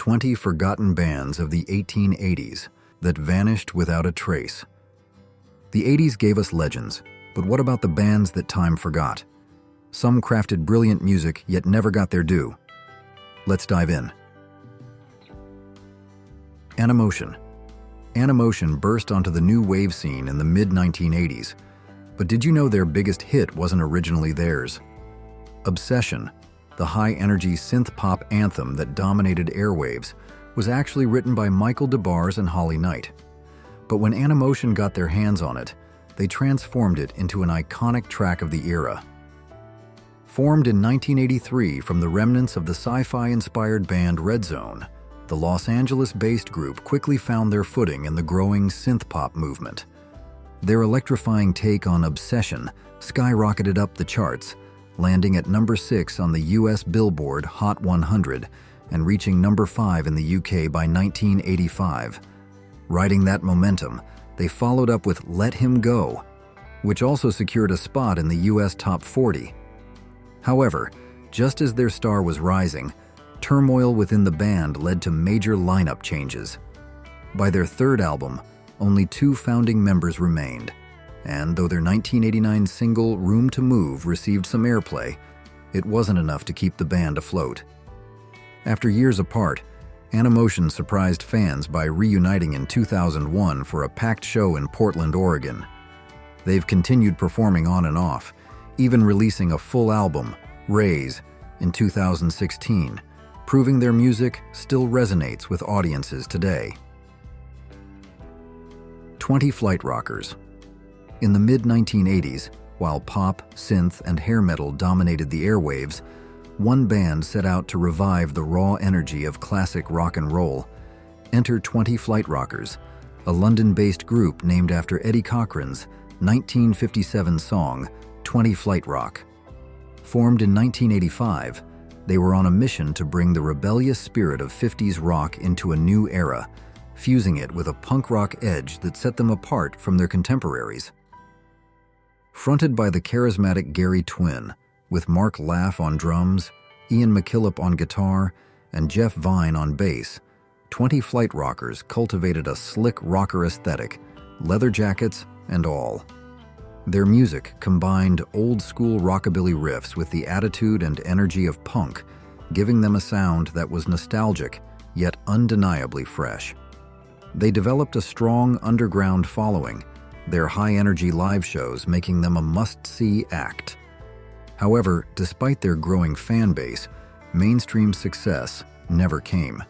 20 forgotten bands of the 1880s that vanished without a trace. The 80s gave us legends, but what about the bands that time forgot? Some crafted brilliant music yet never got their due. Let's dive in. Animotion. Animotion burst onto the new wave scene in the mid-1980s, but did you know their biggest hit wasn't originally theirs? Obsession, the high-energy synth-pop anthem that dominated airwaves, was actually written by Michael DeBars and Holly Knight. But when Animotion got their hands on it, they transformed it into an iconic track of the era. Formed in 1983 from the remnants of the sci-fi-inspired band Red Zone, the Los Angeles-based group quickly found their footing in the growing synth-pop movement. Their electrifying take on Obsession skyrocketed up the charts, landing at number 6 on the US Billboard Hot 100 and reaching number 5 in the UK by 1985. Riding that momentum, they followed up with Let Him Go, which also secured a spot in the US Top 40. However, just as their star was rising, turmoil within the band led to major lineup changes. By their third album, only 2 founding members remained, and though their 1989 single Room to Move received some airplay, it wasn't enough to keep the band afloat. After years apart, Animotion surprised fans by reuniting in 2001 for a packed show in Portland, Oregon. They've continued performing on and off, even releasing a full album, Raise, in 2016, proving their music still resonates with audiences today. 20 Flight Rockers. In the mid-1980s, while pop, synth, and hair metal dominated the airwaves, one band set out to revive the raw energy of classic rock and roll. Enter 20 Flight Rockers, a London-based group named after Eddie Cochran's 1957 song, 20 Flight Rock. Formed in 1985, they were on a mission to bring the rebellious spirit of 50s rock into a new era, fusing it with a punk rock edge that set them apart from their contemporaries. Fronted by the charismatic Gary Twin, with Mark Laff on drums, Ian McKillop on guitar, and Jeff Vine on bass, 20 Flight Rockers cultivated a slick rocker aesthetic, leather jackets and all. Their music combined old-school rockabilly riffs with the attitude and energy of punk, giving them a sound that was nostalgic, yet undeniably fresh. They developed a strong underground following, their high-energy live shows making them a must-see act. However, despite their growing fan base, mainstream success never came.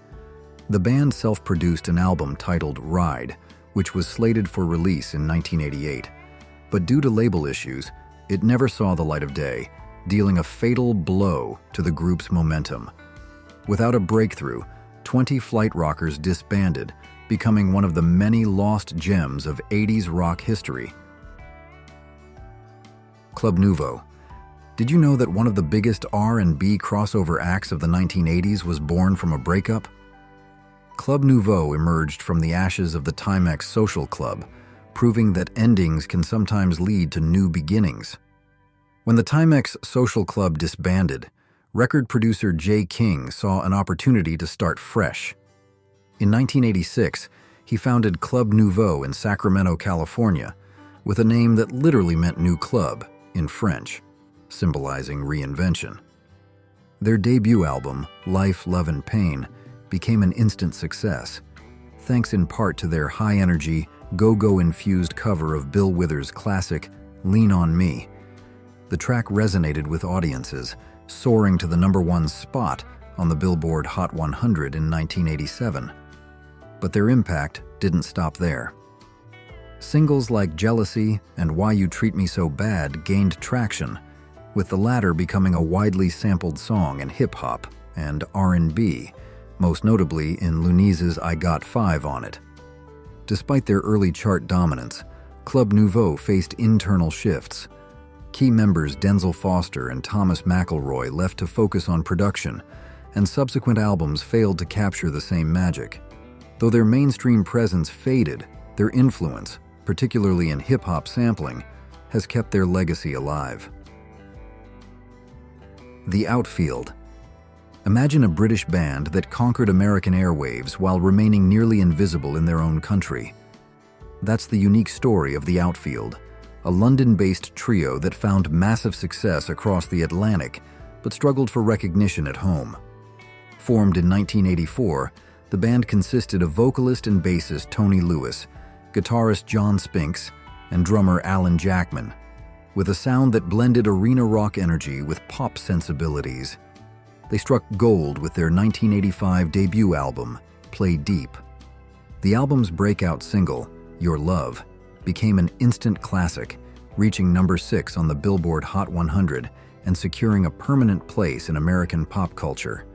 The band self-produced an album titled Ride, which was slated for release in 1988. But due to label issues, it never saw the light of day, dealing a fatal blow to the group's momentum. Without a breakthrough, 20 Flight Rockers disbanded, becoming one of the many lost gems of 80s rock history. Club Nouveau. Did you know that one of the biggest R&B crossover acts of the 1980s was born from a breakup? Club Nouveau emerged from the ashes of the Timex Social Club, proving that endings can sometimes lead to new beginnings. When the Timex Social Club disbanded, record producer Jay King saw an opportunity to start fresh. In 1986, he founded Club Nouveau in Sacramento, California, with a name that literally meant new club in French, symbolizing reinvention. Their debut album, Life, Love and Pain, became an instant success, thanks in part to their high-energy, go-go-infused cover of Bill Withers' classic, Lean on Me. The track resonated with audiences, soaring to the #1 spot on the Billboard Hot 100 in 1987. But their impact didn't stop there. Singles like Jealousy and Why You Treat Me So Bad gained traction, with the latter becoming a widely sampled song in hip-hop and R&B, most notably in Lunice's I Got 5 on it. Despite their early chart dominance, Club Nouveau faced internal shifts. Key members Denzel Foster and Thomas McElroy left to focus on production, and subsequent albums failed to capture the same magic. Though their mainstream presence faded, their influence, particularly in hip-hop sampling, has kept their legacy alive. The Outfield. Imagine a British band that conquered American airwaves while remaining nearly invisible in their own country. That's the unique story of the Outfield, a London-based trio that found massive success across the Atlantic but struggled for recognition at home. Formed in 1984, the band consisted of vocalist and bassist Tony Lewis, guitarist John Spinks, and drummer Alan Jackman, with a sound that blended arena rock energy with pop sensibilities. They struck gold with their 1985 debut album, Play Deep. The album's breakout single, Your Love, became an instant classic, reaching number 6 on the Billboard Hot 100 and securing a permanent place in American pop culture.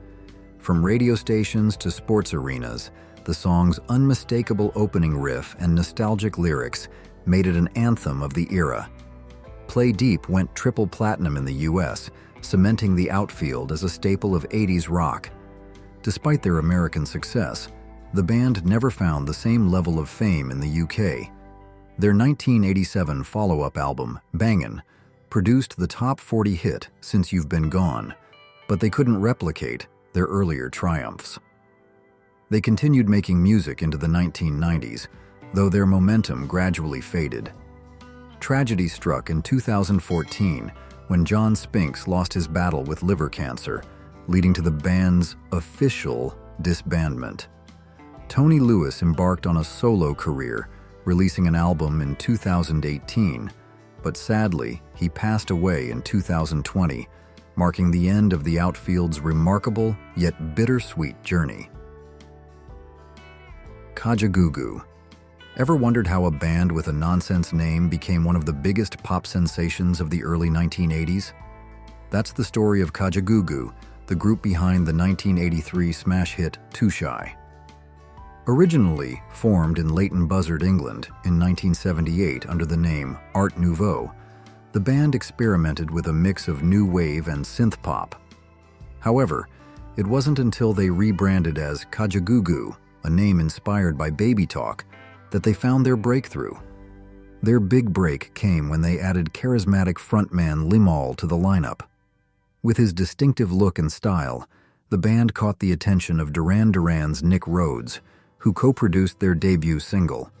From radio stations to sports arenas, the song's unmistakable opening riff and nostalgic lyrics made it an anthem of the era. Play Deep went triple platinum in the US, cementing the Outfield as a staple of 80s rock. Despite their American success, the band never found the same level of fame in the UK. Their 1987 follow-up album, Bangin', produced the top 40 hit Since You've Been Gone, but they couldn't replicate their earlier triumphs. They continued making music into the 1990s, though their momentum gradually faded. Tragedy struck in 2014 when John Spinks lost his battle with liver cancer, leading to the band's official disbandment. Tony Lewis embarked on a solo career, releasing an album in 2018, but sadly, he passed away in 2020, marking the end of the Outfield's remarkable yet bittersweet journey. Kajagoogoo. Ever wondered how a band with a nonsense name became one of the biggest pop sensations of the early 1980s? That's the story of Kajagoogoo, the group behind the 1983 smash hit Too Shy. Originally formed in Leighton Buzzard, England in 1978 under the name Art Nouveau, the band experimented with a mix of new wave and synth pop. However, it wasn't until they rebranded as Kajagoogoo, a name inspired by Baby Talk, that they found their breakthrough. Their big break came when they added charismatic frontman Limahl to the lineup. With his distinctive look and style, the band caught the attention of Duran Duran's Nick Rhodes, who co-produced their debut single.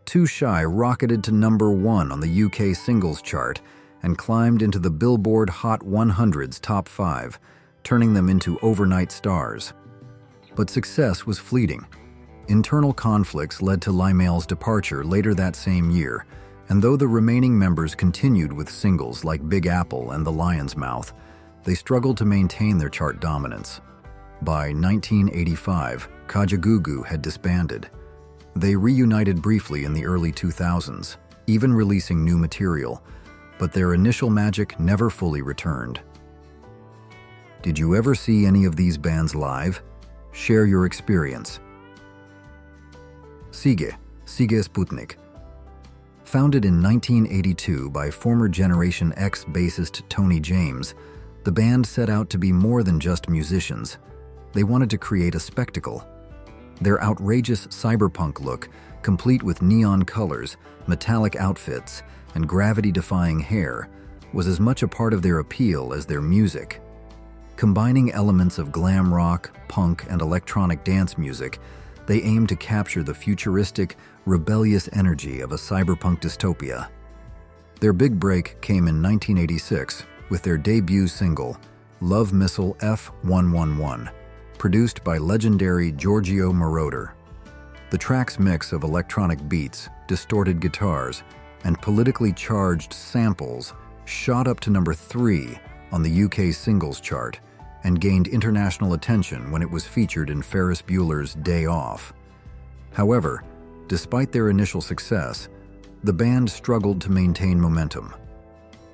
Too Shy rocketed to number 1 on the UK singles chart and climbed into the Billboard Hot 100's top 5, turning them into overnight stars. But success was fleeting. Internal conflicts led to Limahl's departure later that same year, and though the remaining members continued with singles like Big Apple and The Lion's Mouth, they struggled to maintain their chart dominance. By 1985, Kajagoogoo had disbanded. They reunited briefly in the early 2000s, even releasing new material, but their initial magic never fully returned. Did you ever see any of these bands live? Share your experience. Sigue Sputnik. Founded in 1982 by former Generation X bassist Tony James, the band set out to be more than just musicians. They wanted to create a spectacle. Their outrageous cyberpunk look, complete with neon colors, metallic outfits, and gravity-defying hair, was as much a part of their appeal as their music. Combining elements of glam rock, punk, and electronic dance music, they aimed to capture the futuristic, rebellious energy of a cyberpunk dystopia. Their big break came in 1986 with their debut single, Love Missile F111, produced by legendary Giorgio Moroder. The track's mix of electronic beats, distorted guitars, and politically charged samples shot up to number 3 on the UK singles chart and gained international attention when it was featured in Ferris Bueller's Day Off. However, despite their initial success, the band struggled to maintain momentum.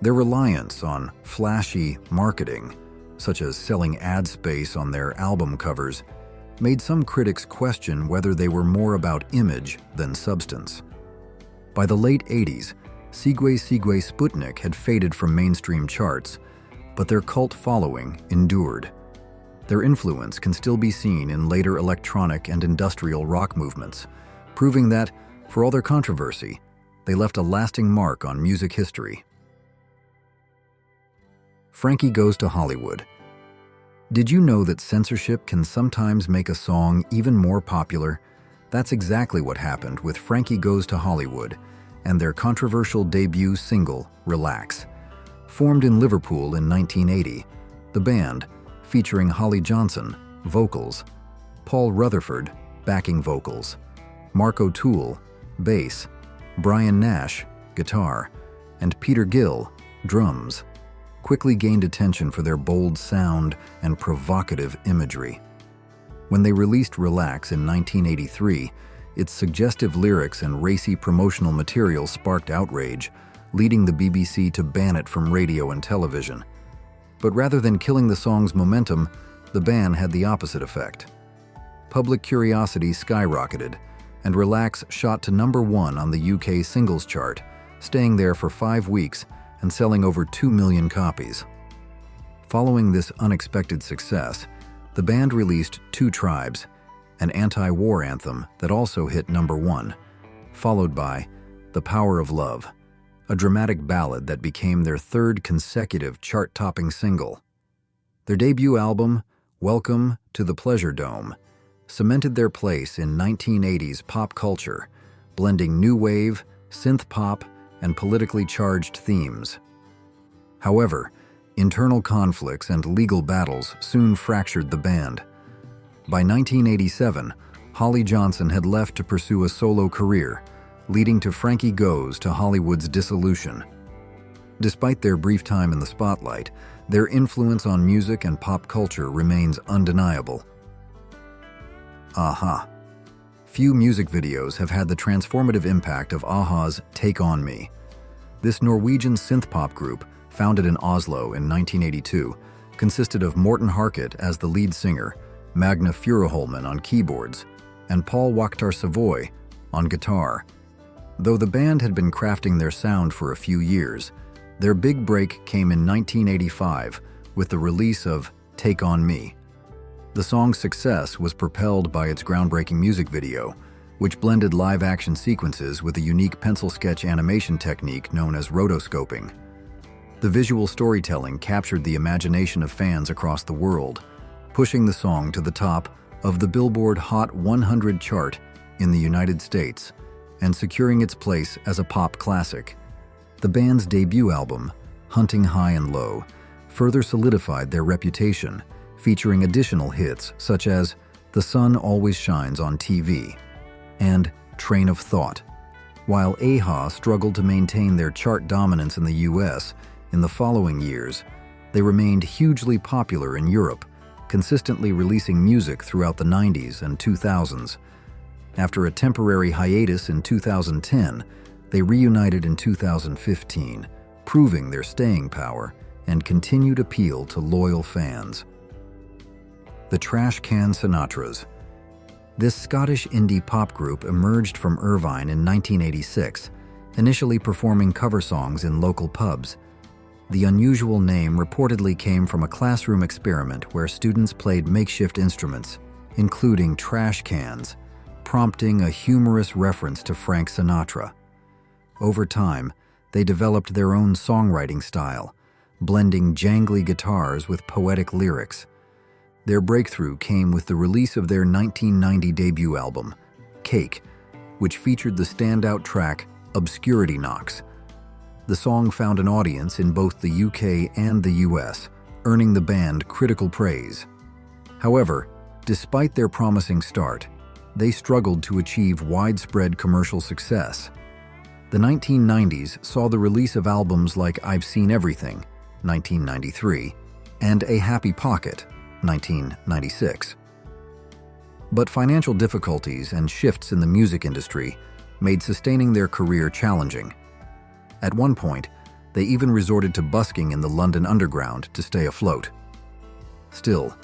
Their reliance on flashy marketing, such as selling ad space on their album covers, made some critics question whether they were more about image than substance. By the late 80s, Sigue Sputnik had faded from mainstream charts, but their cult following endured. Their influence can still be seen in later electronic and industrial rock movements, proving that, for all their controversy, they left a lasting mark on music history. Frankie Goes to Hollywood. Did you know that censorship can sometimes make a song even more popular? That's exactly what happened with Frankie Goes to Hollywood and their controversial debut single, Relax. Formed in Liverpool in 1980, the band, featuring Holly Johnson, vocals, Paul Rutherford, backing vocals, Mark O'Toole, bass, Brian Nash, guitar, and Peter Gill, drums, quickly gained attention for their bold sound and provocative imagery. When they released Relax in 1983, its suggestive lyrics and racy promotional material sparked outrage, leading the BBC to ban it from radio and television. But rather than killing the song's momentum, the ban had the opposite effect. Public curiosity skyrocketed, and Relax shot to #1 on the UK singles chart, staying there for 5 weeks and selling over 2 million copies. Following this unexpected success, the band released Two Tribes, an anti-war anthem that also hit #1, followed by The Power of Love, a dramatic ballad that became their third consecutive chart-topping single. Their debut album, Welcome to the Pleasure Dome, cemented their place in 1980s pop culture, blending new wave, synth pop, and politically charged themes. However, internal conflicts and legal battles soon fractured the band. By 1987, Holly Johnson had left to pursue a solo career, leading to Frankie Goes to Hollywood's dissolution. Despite their brief time in the spotlight, their influence on music and pop culture remains undeniable. a-ha. Few music videos have had the transformative impact of a-ha's Take On Me. This Norwegian synth-pop group, founded in Oslo in 1982, consisted of Morten Harket as the lead singer, Magne Furuholmen on keyboards, and Paul Waaktaar Savoy on guitar. Though the band had been crafting their sound for a few years, their big break came in 1985 with the release of Take On Me. The song's success was propelled by its groundbreaking music video, which blended live-action sequences with a unique pencil sketch animation technique known as rotoscoping. The visual storytelling captured the imagination of fans across the world, pushing the song to the top of the Billboard Hot 100 chart in the United States and securing its place as a pop classic. The band's debut album, Hunting High and Low, further solidified their reputation, featuring additional hits such as The Sun Always Shines on TV and Train of Thought. While a-ha struggled to maintain their chart dominance in the US in the following years, they remained hugely popular in Europe, consistently releasing music throughout the 90s and 2000s. After a temporary hiatus in 2010, they reunited in 2015, proving their staying power and continued appeal to loyal fans. The Trash Can Sinatras. This Scottish indie pop group emerged from Irvine in 1986, initially performing cover songs in local pubs. The unusual name reportedly came from a classroom experiment where students played makeshift instruments, including trash cans, prompting a humorous reference to Frank Sinatra. Over time, they developed their own songwriting style, blending jangly guitars with poetic lyrics. Their breakthrough came with the release of their 1990 debut album, Cake, which featured the standout track Obscurity. The song found an audience in both the UK and the US, earning the band critical praise. However, despite their promising start, they struggled to achieve widespread commercial success. The 1990s saw the release of albums like I've Seen Everything, 1993, and A Happy Pocket, 1996. But financial difficulties and shifts in the music industry made sustaining their career challenging. At one point, they even resorted to busking in the London Underground to stay afloat. Still,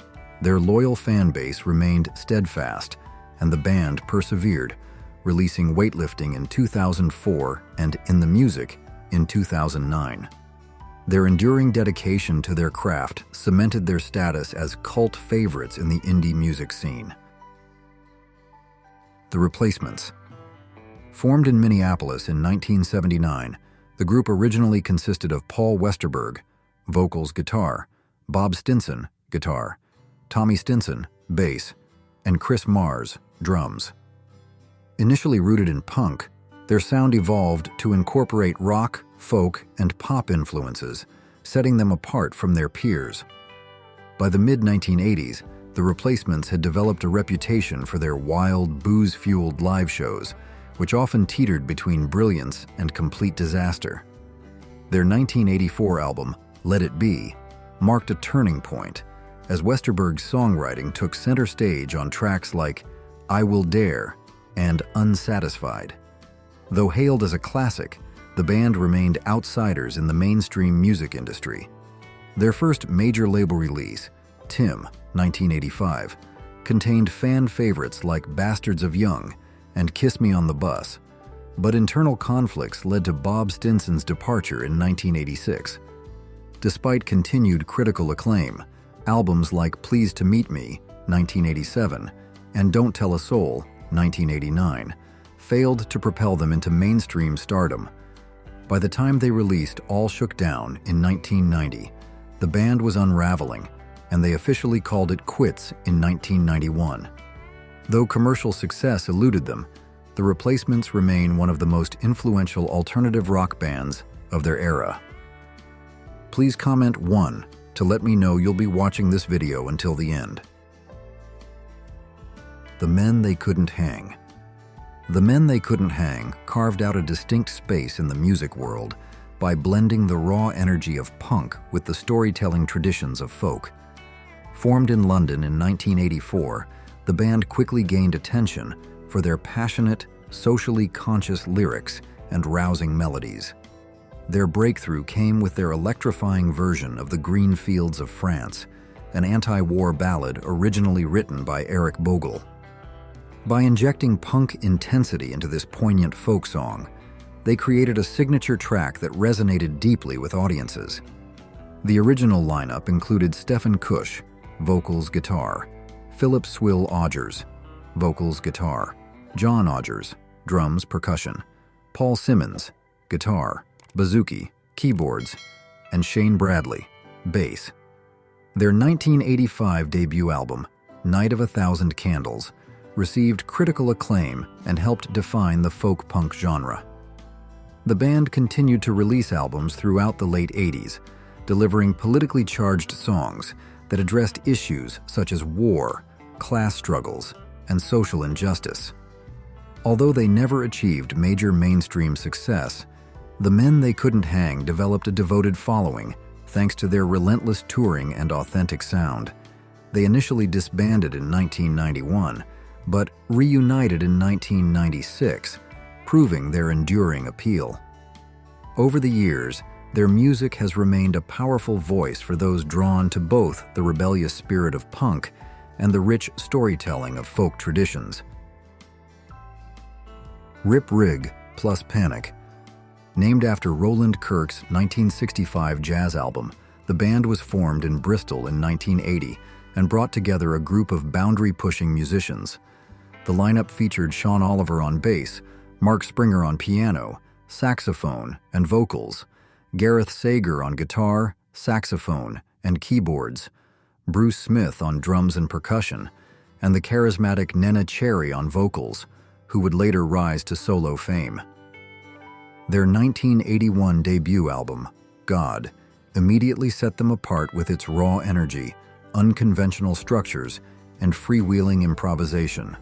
their loyal fan base remained steadfast, and the band persevered, releasing Weightlifting in 2004 and In the Music in 2009. Their enduring dedication to their craft cemented their status as cult favorites in the indie music scene. The Replacements. Formed in Minneapolis in 1979, the group originally consisted of Paul Westerberg, vocals, guitar, Bob Stinson, guitar, Tommy Stinson, bass, and Chris Mars, drums. Initially rooted in punk, their sound evolved to incorporate rock, folk, and pop influences, setting them apart from their peers. By the mid-1980s, the Replacements had developed a reputation for their wild, booze-fueled live shows, which often teetered between brilliance and complete disaster. Their 1984 album, Let It Be, marked a turning point, as Westerberg's songwriting took center stage on tracks like I Will Dare and Unsatisfied. Though hailed as a classic, the band remained outsiders in the mainstream music industry. Their first major label release, Tim, 1985, contained fan favorites like Bastards of Young and Kiss Me on the Bus, but internal conflicts led to Bob Stinson's departure in 1986. Despite continued critical acclaim, albums like Pleased to Meet Me, 1987, and Don't Tell a Soul, 1989, failed to propel them into mainstream stardom. By the time they released All Shook Down in 1990, the band was unraveling, and they officially called it quits in 1991. Though commercial success eluded them, the Replacements remain one of the most influential alternative rock bands of their era. Please comment 1 to let me know you'll be watching this video until the end. The Men They Couldn't Hang. The Men They Couldn't Hang carved out a distinct space in the music world by blending the raw energy of punk with the storytelling traditions of folk. Formed in London in 1984, the band quickly gained attention for their passionate, socially conscious lyrics and rousing melodies. Their breakthrough came with their electrifying version of The Green Fields of France, an anti-war ballad originally written by Eric Bogle. By injecting punk intensity into this poignant folk song, they created a signature track that resonated deeply with audiences. The original lineup included Stephen Cush, vocals, guitar; Philip Swill Odgers, vocals, guitar; John Odgers, drums, percussion; Paul Simmons, guitar, bouzouki, keyboards; and Shane Bradley, bass. Their 1985 debut album, Night of a Thousand Candles, received critical acclaim and helped define the folk punk genre. The band continued to release albums throughout the late 80s, delivering politically charged songs that addressed issues such as war, class struggles, and social injustice. Although they never achieved major mainstream success, the Men They Couldn't Hang developed a devoted following thanks to their relentless touring and authentic sound. They initially disbanded in 1991, but reunited in 1996, proving their enduring appeal. Over the years, their music has remained a powerful voice for those drawn to both the rebellious spirit of punk and the rich storytelling of folk traditions. Rip Rig plus Panic. Named after Roland Kirk's 1965 jazz album, the band was formed in Bristol in 1980 and brought together a group of boundary-pushing musicians. The lineup featured Sean Oliver on bass, Mark Springer on piano, saxophone, and vocals, Gareth Sager on guitar, saxophone, and keyboards, Bruce Smith on drums and percussion, and the charismatic Nena Cherry on vocals, who would later rise to solo fame. Their 1981 debut album, God, immediately set them apart with its raw energy, unconventional structures, and freewheeling improvisation.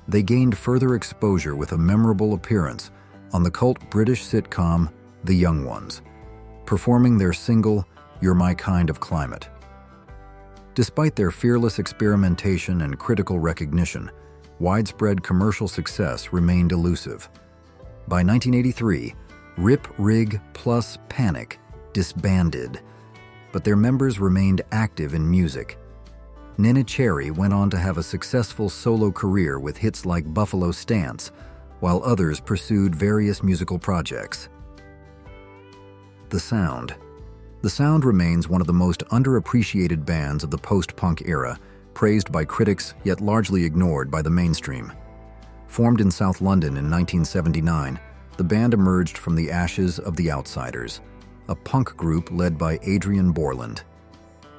They gained further exposure with a memorable appearance on the cult British sitcom The Young Ones, performing their single, You're My Kind of Climate. Despite their fearless experimentation and critical recognition, widespread commercial success remained elusive. By 1983, Rip Rig plus Panic disbanded, but their members remained active in music. Nena Cherry went on to have a successful solo career with hits like Buffalo Stance, while others pursued various musical projects. The Sound. The Sound remains one of the most underappreciated bands of the post-punk era, praised by critics yet largely ignored by the mainstream. Formed in South London in 1979, the band emerged from the ashes of The Outsiders, a punk group led by Adrian Borland.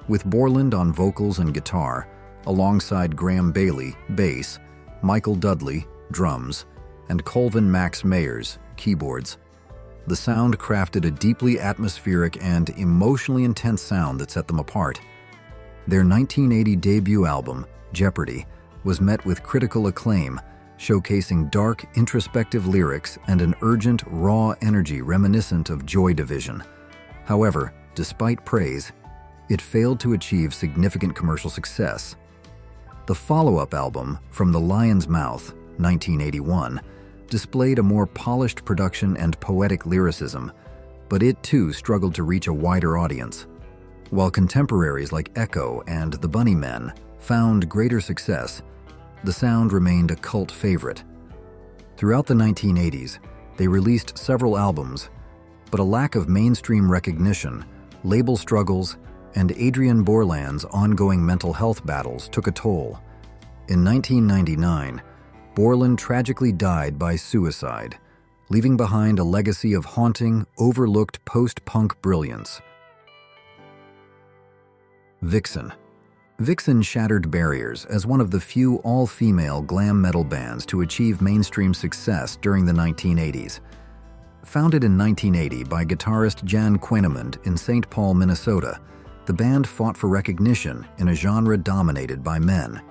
With Borland on vocals and guitar, alongside Graham Bailey, bass, Michael Dudley, drums, and Colvin Max Mayers, keyboards. The sound crafted a deeply atmospheric and emotionally intense sound that set them apart. Their 1980 debut album, Jeopardy, was met with critical acclaim, showcasing dark, introspective lyrics and an urgent, raw energy reminiscent of Joy Division. However, despite praise, it failed to achieve significant commercial success. The follow-up album, From the Lion's Mouth, 1981, displayed a more polished production and poetic lyricism, but it too struggled to reach a wider audience. While contemporaries like Echo and the Bunnymen found greater success, the sound remained a cult favorite. Throughout the 1980s, they released several albums, but a lack of mainstream recognition, label struggles, and Adrian Borland's ongoing mental health battles took a toll. In 1999, Borland tragically died by suicide, leaving behind a legacy of haunting, overlooked post-punk brilliance. Vixen. Vixen shattered barriers as one of the few all-female glam metal bands to achieve mainstream success during the 1980s. Founded in 1980 by guitarist Jan Quenemund in St. Paul, Minnesota, the band fought for recognition in a genre dominated by men.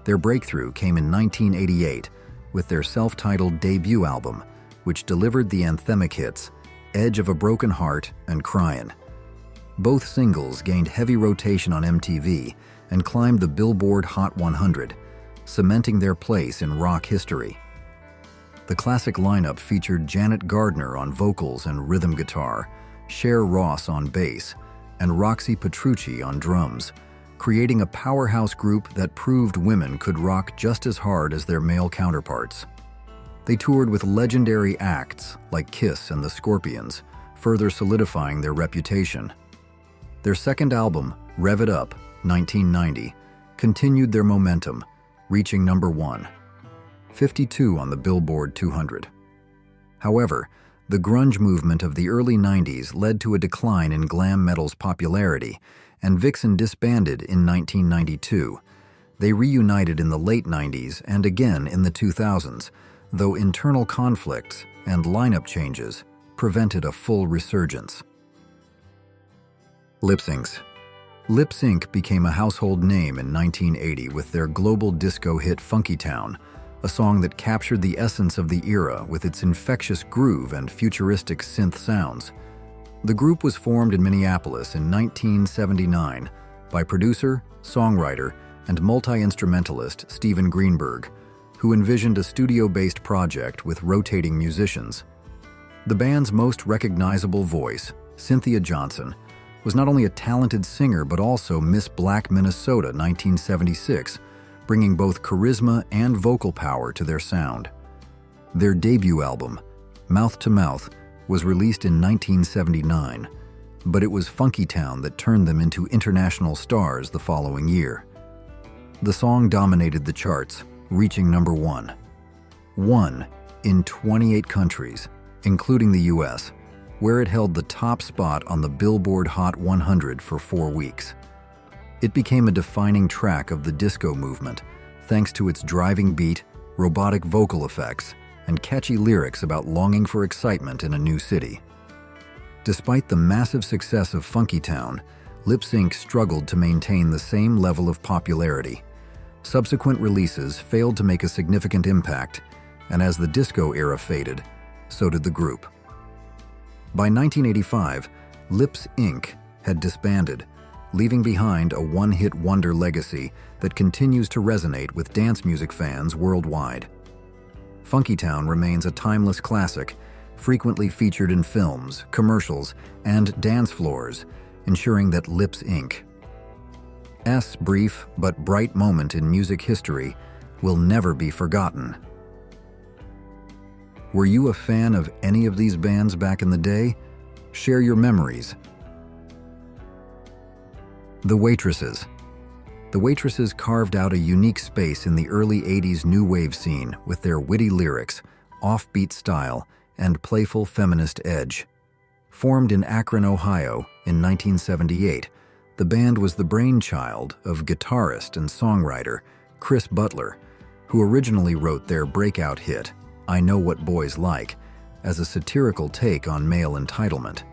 Their breakthrough came in 1988 with their self-titled debut album, which delivered the anthemic hits Edge of a Broken Heart and Cryin'. Both singles gained heavy rotation on MTV and climbed the Billboard Hot 100, cementing their place in rock history. The classic lineup featured Janet Gardner on vocals and rhythm guitar, Cher Ross on bass, and Roxy Petrucci on drums, creating a powerhouse group that proved women could rock just as hard as their male counterparts. They toured with legendary acts like Kiss and the Scorpions, further solidifying their reputation. Their second album, Rev It Up, 1990, continued their momentum, reaching number 1, 52 on the Billboard 200. However, the grunge movement of the early 90s led to a decline in glam metal's popularity, and Vixen disbanded in 1992. They reunited in the late 90s and again in the 2000s, though internal conflicts and lineup changes prevented a full resurgence. Lip Syncs. Lip Sync became a household name in 1980 with their global disco hit Funky Town, a song that captured the essence of the era with its infectious groove and futuristic synth sounds. The group was formed in Minneapolis in 1979 by producer, songwriter, and multi-instrumentalist Steven Greenberg, who envisioned a studio-based project with rotating musicians. The band's most recognizable voice, Cynthia Johnson, was not only a talented singer but also Miss Black Minnesota 1976, bringing both charisma and vocal power to their sound. Their debut album, Mouth to Mouth, was released in 1979, but it was Funky Town that turned them into international stars the following year. The song dominated the charts, reaching number 1 in 28 countries, including the US, where it held the top spot on the Billboard Hot 100 for 4 weeks. It became a defining track of the disco movement, thanks to its driving beat, robotic vocal effects, and catchy lyrics about longing for excitement in a new city. Despite the massive success of Funky Town, Lip Sync struggled to maintain the same level of popularity. Subsequent releases failed to make a significant impact, and as the disco era faded, so did the group. By 1985, Lips Inc. had disbanded, leaving behind a one-hit wonder legacy that continues to resonate with dance music fans worldwide. Funky Town remains a timeless classic, frequently featured in films, commercials, and dance floors, ensuring that Lips Inc.'s brief but bright moment in music history will never be forgotten. Were you a fan of any of these bands back in the day? Share your memories. The Waitresses. The Waitresses carved out a unique space in the early 80s new wave scene with their witty lyrics, offbeat style, and playful feminist edge. Formed in Akron, Ohio in 1978, The band was the brainchild of guitarist and songwriter Chris Butler, who originally wrote their breakout hit, I Know What Boys Like, as a satirical take on male entitlement.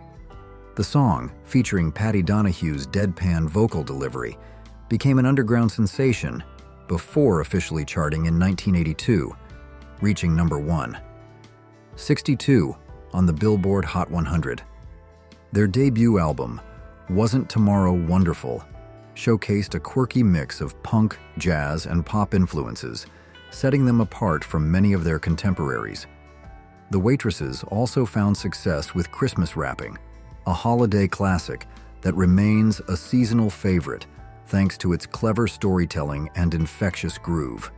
The song, featuring Patty Donahue's deadpan vocal delivery, became an underground sensation before officially charting in 1982, reaching number 1. 62 on the Billboard Hot 100. Their debut album, Wasn't Tomorrow Wonderful, showcased a quirky mix of punk, jazz, and pop influences, setting them apart from many of their contemporaries. The Waitresses also found success with Christmas rapping, a holiday classic that remains a seasonal favorite thanks to its clever storytelling and infectious groove.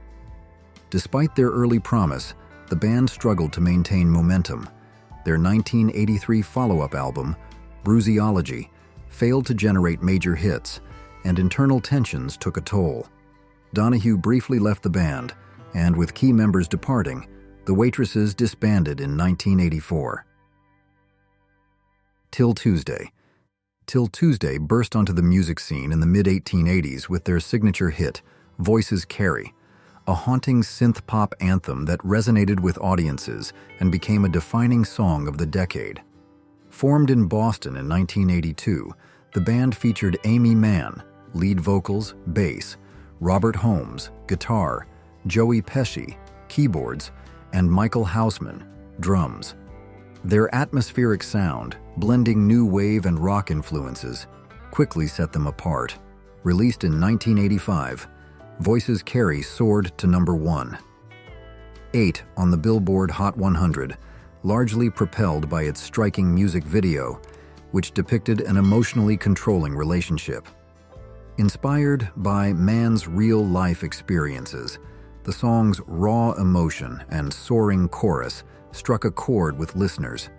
Despite their early promise, the band struggled to maintain momentum. Their 1983 follow-up album, Bruiseology, failed to generate major hits, and internal tensions took a toll. Donahue briefly left the band, and with key members departing, the Waitresses disbanded in 1984. Til Tuesday. Til Tuesday burst onto the music scene in the mid-1880s with their signature hit, Voices Carry, a haunting synth-pop anthem that resonated with audiences and became a defining song of the decade. Formed in Boston in 1982, the band featured Amy Mann, lead vocals, bass, Robert Holmes, guitar, Joey Pesci, keyboards, and Michael Hausman, drums. Their atmospheric sound, blending new wave and rock influences, quickly set them apart. Released in 1985, Voices Carry soared to number 1. 8 on the Billboard Hot 100, largely propelled by its striking music video, which depicted an emotionally controlling relationship. Inspired by Mann's real-life experiences, the song's raw emotion and soaring chorus struck a chord with listeners.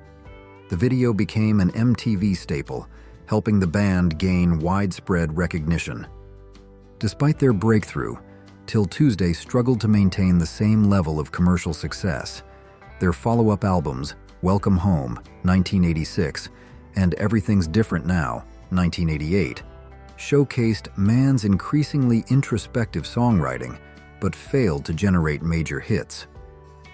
The video became an MTV staple, helping the band gain widespread recognition. Despite their breakthrough, Til Tuesday struggled to maintain the same level of commercial success. Their follow-up albums, Welcome Home, 1986, and Everything's Different Now, 1988, showcased Mann's increasingly introspective songwriting, but failed to generate major hits.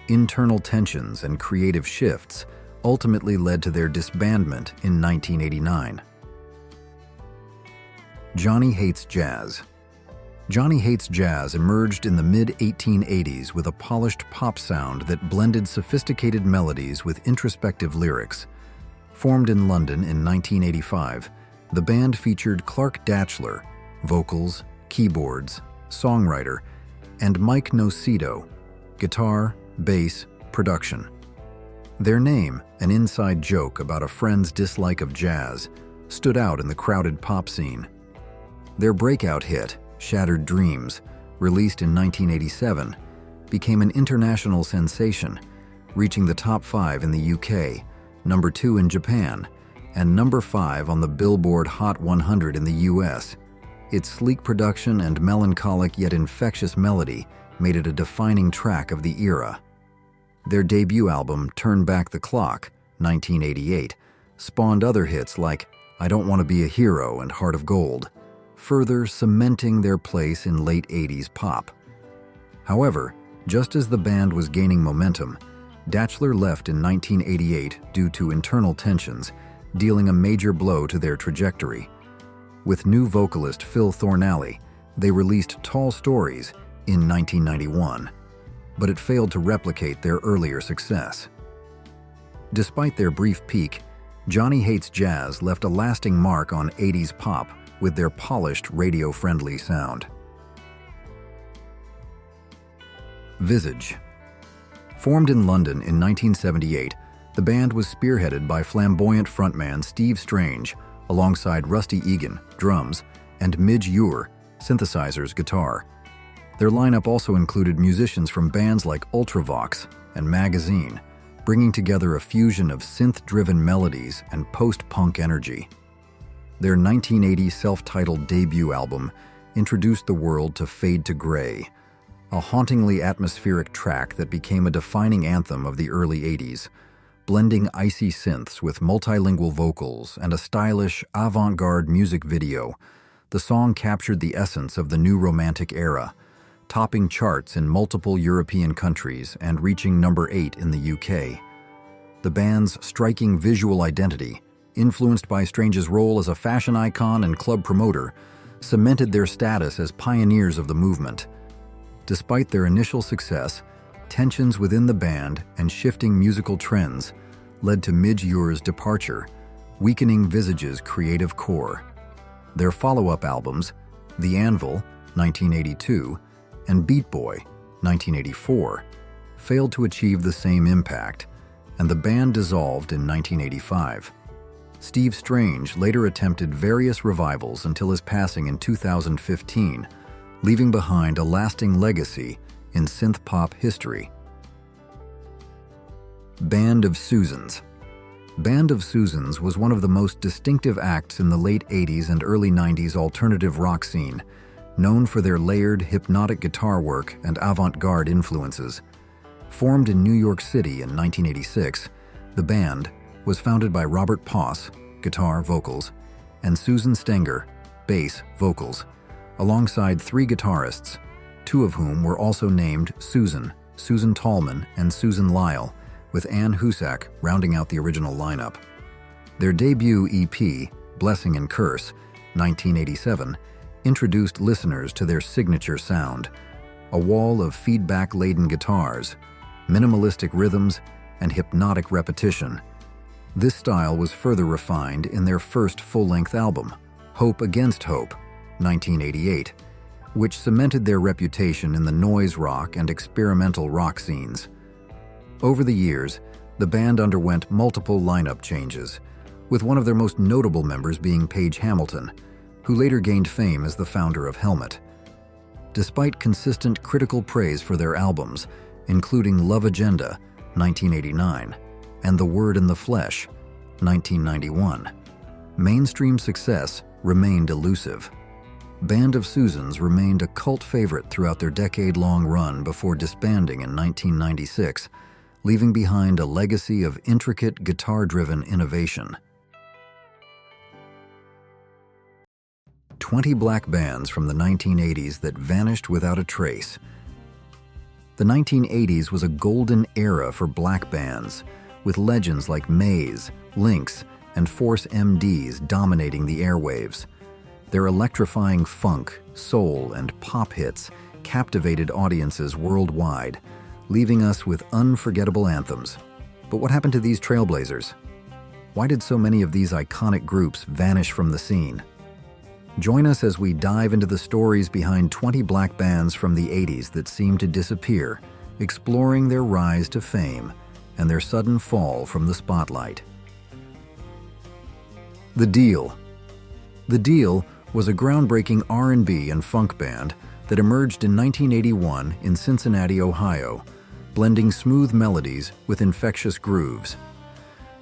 Internal tensions and creative shifts ultimately led to their disbandment in 1989. Johnny Hates Jazz. Johnny Hates Jazz emerged in the mid-1880s with a polished pop sound that blended sophisticated melodies with introspective lyrics. Formed in London in 1985, the band featured Clark Datchler, vocals, keyboards, songwriter, and Mike Nocito, guitar, bass, production. Their name, an inside joke about a friend's dislike of jazz, stood out in the crowded pop scene. Their breakout hit, Shattered Dreams, released in 1987, became an international sensation, reaching the top 5 in the UK, number 2 in Japan, and number 5 on the Billboard Hot 100 in the US. Its sleek production and melancholic yet infectious melody made it a defining track of the era. Their debut album, Turn Back the Clock, 1988, spawned other hits like I Don't Want to Be a Hero and Heart of Gold, further cementing their place in late 80s pop. However, just as the band was gaining momentum, Datchler left in 1988 due to internal tensions, dealing a major blow to their trajectory. With new vocalist Phil Thornalley, they released Tall Stories in 1991, but it failed to replicate their earlier success. Despite their brief peak, Johnny Hates Jazz left a lasting mark on 80s pop with their polished, radio-friendly sound. Visage. Formed in London in 1978, the band was spearheaded by flamboyant frontman Steve Strange, alongside Rusty Egan, drums, and Midge Ure, synthesizers, guitar. Their lineup also included musicians from bands like Ultravox and Magazine, bringing together a fusion of synth-driven melodies and post-punk energy. Their 1980 self-titled debut album introduced the world to Fade to Grey, a hauntingly atmospheric track that became a defining anthem of the early 80s, blending icy synths with multilingual vocals and a stylish, avant-garde music video. the song captured the essence of the new romantic era, topping charts in multiple European countries and reaching number 8 in the UK. The band's striking visual identity, influenced by Strange's role as a fashion icon and club promoter, cemented their status as pioneers of the movement. Despite their initial success, tensions within the band and shifting musical trends led to Midge's departure, weakening Visage's creative core. Their follow-up albums, The Anvil, 1982, and Beat Boy, 1984, failed to achieve the same impact, and the band dissolved in 1985. Steve Strange later attempted various revivals until his passing in 2015, leaving behind a lasting legacy in synth-pop history. Band of Susans. Band of Susans was one of the most distinctive acts in the late 80s and early 90s alternative rock scene, known for their layered, hypnotic guitar work and avant-garde influences. Formed in New York City in 1986, the band was founded by Robert Poss, guitar, vocals, and Susan Stenger, bass, vocals, alongside 3 guitarists, 2 of whom were also named Susan Tallman, and Susan Lyle, with Ann Husak rounding out the original lineup. Their debut EP, Blessing and Curse, 1987, introduced listeners to their signature sound, a wall of feedback-laden guitars, minimalistic rhythms, and hypnotic repetition. This style was further refined in their first full-length album, Hope Against Hope, 1988, which cemented their reputation in the noise rock and experimental rock scenes. Over the years, the band underwent multiple lineup changes, with one of their most notable members being Page Hamilton, who later gained fame as the founder of Helmet. Despite consistent critical praise for their albums, including Love Agenda, 1989, and The Word in the Flesh, 1991, mainstream success remained elusive. Band of Susans remained a cult favorite throughout their decade-long run before disbanding in 1996, leaving behind a legacy of intricate guitar-driven innovation. 20 black bands from the 1980s that vanished without a trace. The 1980s was a golden era for black bands, with legends like Maze, Lynx, and Force MDs dominating the airwaves. Their electrifying funk, soul, and pop hits captivated audiences worldwide, leaving us with unforgettable anthems. But what happened to these trailblazers? Why did so many of these iconic groups vanish from the scene? Join us as we dive into the stories behind 20 black bands from the 80s that seemed to disappear, exploring their rise to fame and their sudden fall from the spotlight. The Deal. The Deal was a groundbreaking R&B and funk band that emerged in 1981 in Cincinnati, Ohio, blending smooth melodies with infectious grooves.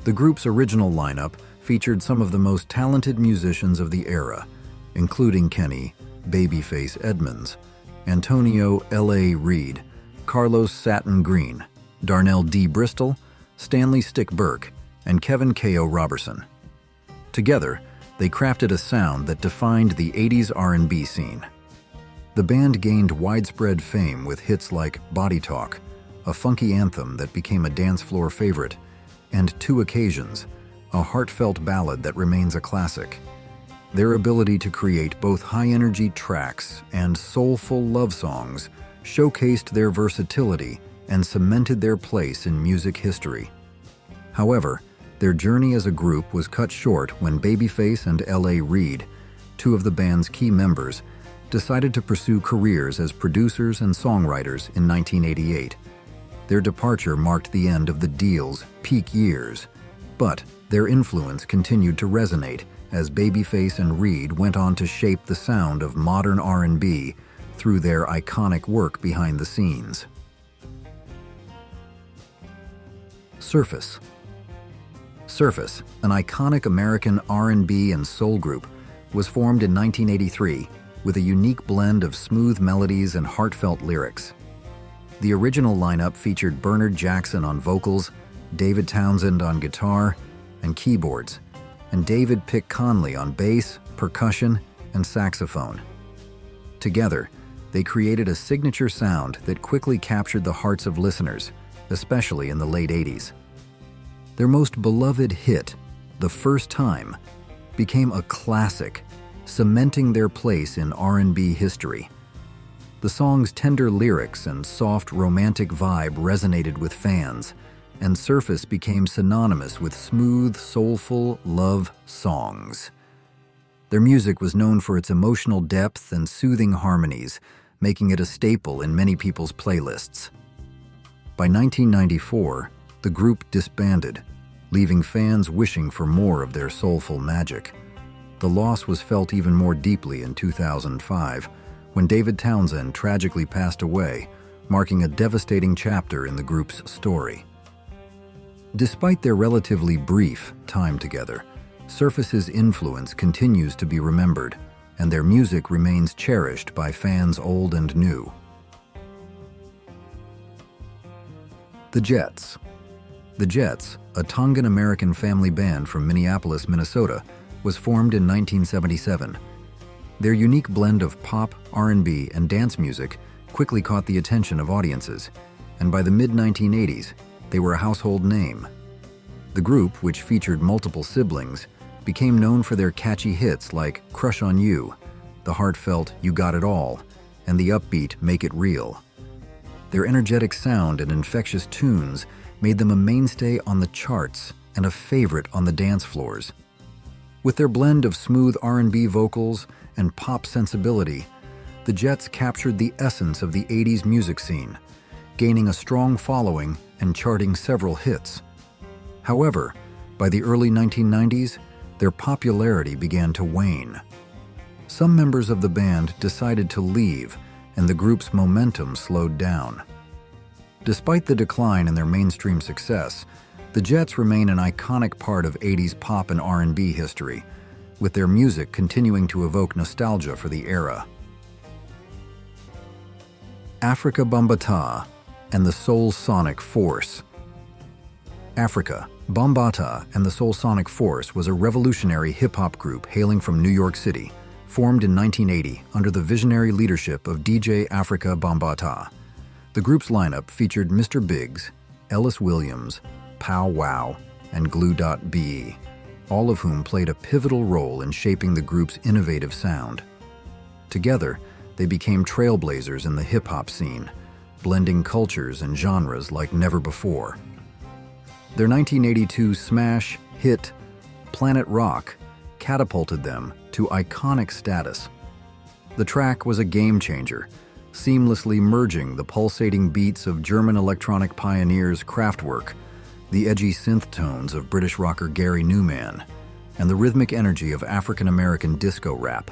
The group's original lineup featured some of the most talented musicians of the era, including Kenny "Babyface" Edmonds, Antonio L.A. Reid, Carlos Satin Green, Darnell D. Bristol, Stanley Stick Burke, and Kevin K.O. Robertson. Together, they crafted a sound that defined the 80s R&B scene. The band gained widespread fame with hits like Body Talk, a funky anthem that became a dance floor favorite, and Two Occasions, a heartfelt ballad that remains a classic. Their ability to create both high-energy tracks and soulful love songs showcased their versatility and cemented their place in music history. However, their journey as a group was cut short when Babyface and L.A. Reid, 2 of the band's key members, decided to pursue careers as producers and songwriters in 1988. Their departure marked the end of the Deal's peak years, but their influence continued to resonate as Babyface and Reid went on to shape the sound of modern R&B through their iconic work behind the scenes. Surface. Surface, an iconic American R&B and soul group, was formed in 1983 with a unique blend of smooth melodies and heartfelt lyrics. The original lineup featured Bernard Jackson on vocals, David Townsend on guitar and keyboards, and David Pick Conley on bass, percussion, and saxophone. Together, they created a signature sound that quickly captured the hearts of listeners, especially in the late 80s. Their most beloved hit, "The First Time," became a classic, cementing their place in R&B history. The song's tender lyrics and soft, romantic vibe resonated with fans, and Surface became synonymous with smooth, soulful love songs. Their music was known for its emotional depth and soothing harmonies, making it a staple in many people's playlists. By 1994, the group disbanded, leaving fans wishing for more of their soulful magic. The loss was felt even more deeply in 2005, when David Townsend tragically passed away, marking a devastating chapter in the group's story. Despite their relatively brief time together, Surface's influence continues to be remembered, and their music remains cherished by fans old and new. The Jets. The Jets, a Tongan-American family band from Minneapolis, Minnesota, was formed in 1977. Their unique blend of pop, R&B, and dance music quickly caught the attention of audiences, and by the mid-1980s, they were a household name. The group, which featured multiple siblings, became known for their catchy hits like "Crush on You," the heartfelt "You Got It All," and the upbeat "Make It Real." Their energetic sound and infectious tunes made them a mainstay on the charts and a favorite on the dance floors. With their blend of smooth R&B vocals and pop sensibility, the Jets captured the essence of the 80s music scene, gaining a strong following and charting several hits. However, by the early 1990s, their popularity began to wane. Some members of the band decided to leave, and the group's momentum slowed down. Despite the decline in their mainstream success, the Jets remain an iconic part of 80s pop and R&B history, with their music continuing to evoke nostalgia for the era. Afrika Bambaataa and the Soul Sonic Force. Afrika Bambaataa and the Soul Sonic Force was a revolutionary hip-hop group hailing from New York City, formed in 1980 under the visionary leadership of DJ Afrika Bambaataa. The group's lineup featured Mr. Biggs, Ellis Williams, Pow Wow, and Glue.be, all of whom played a pivotal role in shaping the group's innovative sound. Together, they became trailblazers in the hip-hop scene, blending cultures and genres like never before. Their 1982 smash hit, Planet Rock, catapulted them to iconic status. The track was a game-changer, seamlessly merging the pulsating beats of German electronic pioneers Kraftwerk, the edgy synth tones of British rocker Gary Numan, and the rhythmic energy of African-American disco rap.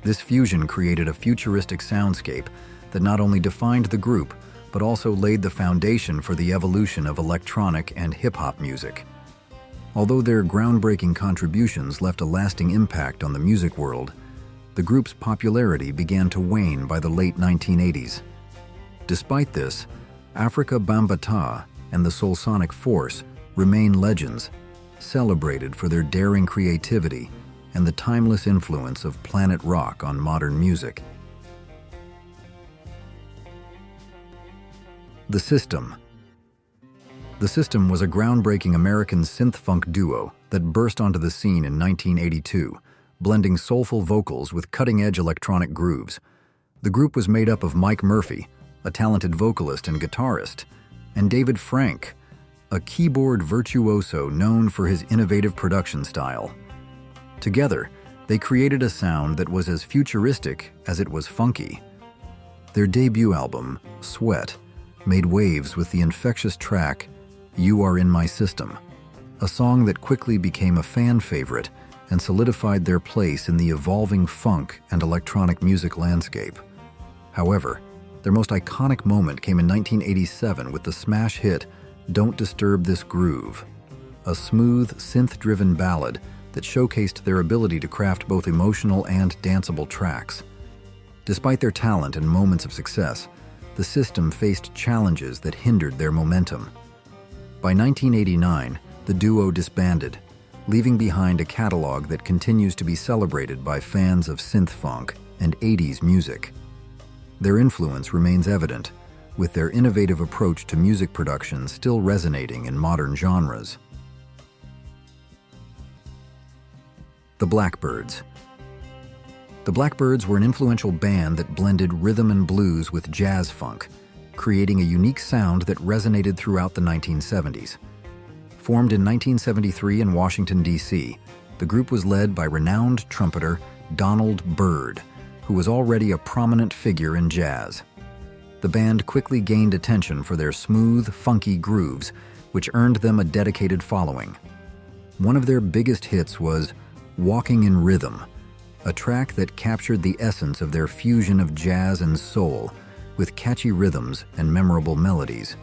This fusion created a futuristic soundscape that not only defined the group, but also laid the foundation for the evolution of electronic and hip-hop music. Although their groundbreaking contributions left a lasting impact on the music world, the group's popularity began to wane by the late 1980s. Despite this, Afrika Bambaataa and the Soul Sonic Force remain legends, celebrated for their daring creativity and the timeless influence of planet rock on modern music. The System. The System was a groundbreaking American synth-funk duo that burst onto the scene in 1982, blending soulful vocals with cutting-edge electronic grooves. The group was made up of Mike Murphy, a talented vocalist and guitarist, and David Frank, a keyboard virtuoso known for his innovative production style. Together, they created a sound that was as futuristic as it was funky. Their debut album, Sweat, made waves with the infectious track You Are In My System, a song that quickly became a fan favorite and solidified their place in the evolving funk and electronic music landscape. However, their most iconic moment came in 1987 with the smash hit Don't Disturb This Groove, a smooth, synth-driven ballad that showcased their ability to craft both emotional and danceable tracks. Despite their talent and moments of success, the System faced challenges that hindered their momentum. By 1989, the duo disbanded, leaving behind a catalog that continues to be celebrated by fans of synth funk and 80s music. Their influence remains evident, with their innovative approach to music production still resonating in modern genres. The Blackbyrds. The Blackbyrds were an influential band that blended rhythm and blues with jazz funk, creating a unique sound that resonated throughout the 1970s. Formed in 1973 in Washington, D.C., the group was led by renowned trumpeter Donald Byrd, who was already a prominent figure in jazz. The band quickly gained attention for their smooth, funky grooves, which earned them a dedicated following. One of their biggest hits was "Walking in Rhythm," a track that captured the essence of their fusion of jazz and soul, with catchy rhythms and memorable melodies.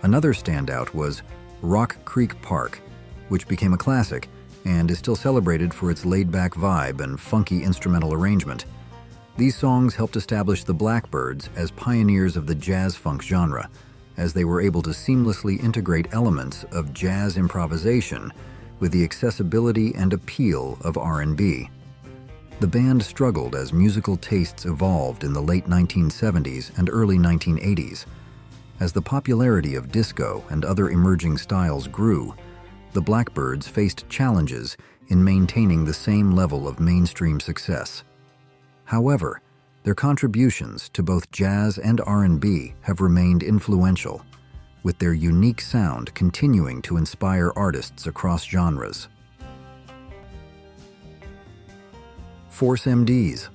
Another standout was "Rock Creek Park," which became a classic and is still celebrated for its laid-back vibe and funky instrumental arrangement. These songs helped establish the Blackbyrds as pioneers of the jazz-funk genre, as they were able to seamlessly integrate elements of jazz improvisation with the accessibility and appeal of R&B. The band struggled as musical tastes evolved in the late 1970s and early 1980s. As the popularity of disco and other emerging styles grew, the Blackbyrds faced challenges in maintaining the same level of mainstream success. However, their contributions to both jazz and R&B have remained influential, with their unique sound continuing to inspire artists across genres. Force MDs.